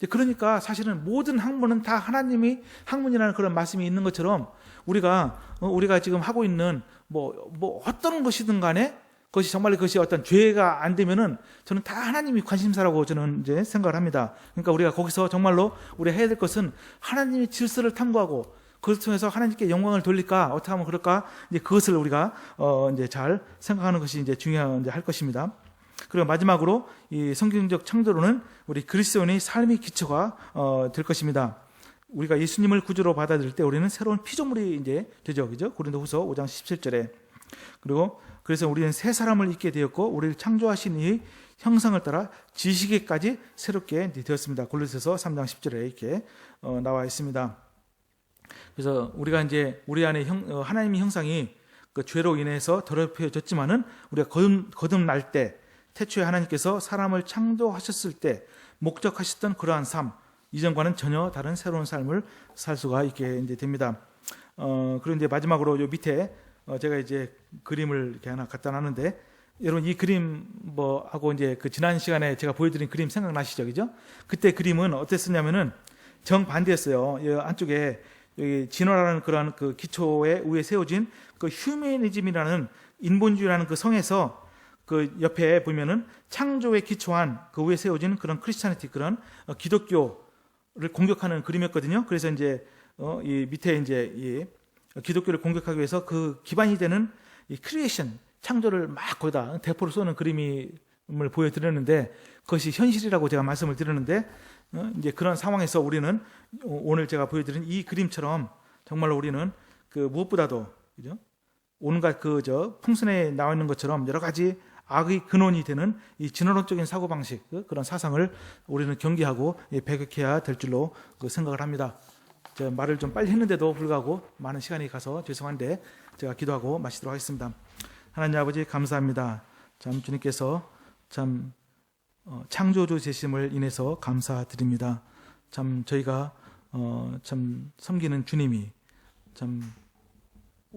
[SPEAKER 1] 그러니까 사실은 모든 학문은 다 하나님의 학문이라는 그런 말씀이 있는 것처럼 우리가 지금 하고 있는 뭐 어떤 것이든 간에 그것이 정말 그것이 어떤 죄가 안 되면은 저는 다 하나님이 관심사라고 저는 이제 생각을 합니다. 그러니까 우리가 거기서 정말로 우리가 해야 될 것은 하나님의 질서를 탐구하고 그것을 통해서 하나님께 영광을 돌릴까 어떻게 하면 그럴까 이제 그것을 우리가 이제 잘 생각하는 것이 이제 중요한 이제 할 것입니다. 그리고 마지막으로 이 성경적 창조론은 우리 그리스도인의 삶의 기초가 될 것입니다. 우리가 예수님을 구주로 받아들일 때 우리는 새로운 피조물이 이제 되죠, 그죠? 고린도후서 5장 17절에 그리고 그래서 우리는 새 사람을 입게 되었고 우리를 창조하신 이의 형상을 따라 지식에까지 새롭게 되었습니다. 골로새서 3장 10절에 이렇게 나와 있습니다. 그래서 우리가 이제 우리 안에 하나님의 형상이 그 죄로 인해서 더럽혀졌지만은 우리가 거듭날 때 태초에 하나님께서 사람을 창조하셨을 때 목적하셨던 그러한 삶 이전과는 전혀 다른 새로운 삶을 살 수가 있게 이제 됩니다. 그리고 이제 마지막으로 요 밑에 제가 이제 그림을 이렇게 하나 갖다 놨는데 여러분 이 그림 하고 이제 그 지난 시간에 제가 보여드린 그림 생각나시죠, 그죠? 그때 그림은 어땠었냐면은 정반대였어요. 이 안쪽에 여기 진화라는 그런 그 기초에 위에 세워진 그 휴머니즘이라는 인본주의라는 그 성에서 그 옆에 보면은 창조에 기초한 그 위에 세워진 그런 크리스찬리티 그런 기독교를 공격하는 그림이었거든요. 그래서 이제 이 밑에 이제 이 기독교를 공격하기 위해서 그 기반이 되는 이 크리에이션 창조를 막 거기다 대포를 쏘는 그림을 보여드렸는데 그것이 현실이라고 제가 말씀을 드렸는데 이제 그런 상황에서 우리는 오늘 제가 보여드린 이 그림처럼 정말로 우리는 그 무엇보다도 그죠? 온갖 풍선에 나와 있는 것처럼 여러 가지 악의 근원이 되는 이 진화론적인 사고방식 그런 사상을 우리는 경계하고 배격해야 될 줄로 생각을 합니다. 제가 말을 좀 빨리 했는데도 불구하고 많은 시간이 가서 죄송한데 제가 기도하고 마치도록 하겠습니다. 하나님 아버지 감사합니다. 참 주님께서 참 창조주 되심을 인해서 감사드립니다. 참 저희가 참 섬기는 주님이 참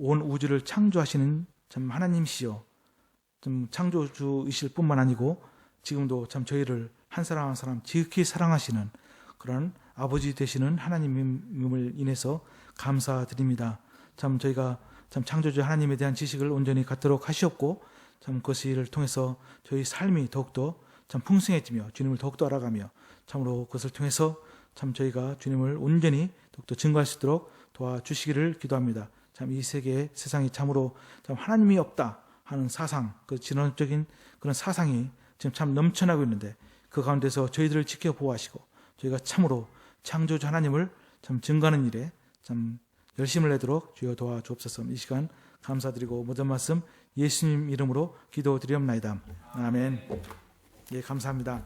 [SPEAKER 1] 온 우주를 창조하시는 참 하나님이시요. 좀 창조주이실 뿐만 아니고 지금도 참 저희를 한 사람 한 사람 지극히 사랑하시는 그런 아버지 되시는 하나님임을 인해서 감사드립니다. 참 저희가 참 창조주 하나님에 대한 지식을 온전히 갖도록 하시옵고 참 그것을 통해서 저희 삶이 더욱더 참 풍성해지며 주님을 더욱더 알아가며 참으로 그것을 통해서 참 저희가 주님을 온전히 더욱더 증거할 수 있도록 도와주시기를 기도합니다. 참 이 세상이 참으로 참 하나님이 없다 하는 사상, 그 진화적인 그런 사상이 지금 참 넘쳐나고 있는데 그 가운데서 저희들을 지켜 보호하시고 저희가 참으로 창조주 하나님을 참 증거하는 일에 참 열심을 내도록 주여 도와주옵소서. 이 시간 감사드리고 모든 말씀 예수님 이름으로 기도드리옵나이다. 아멘. 예, 감사합니다.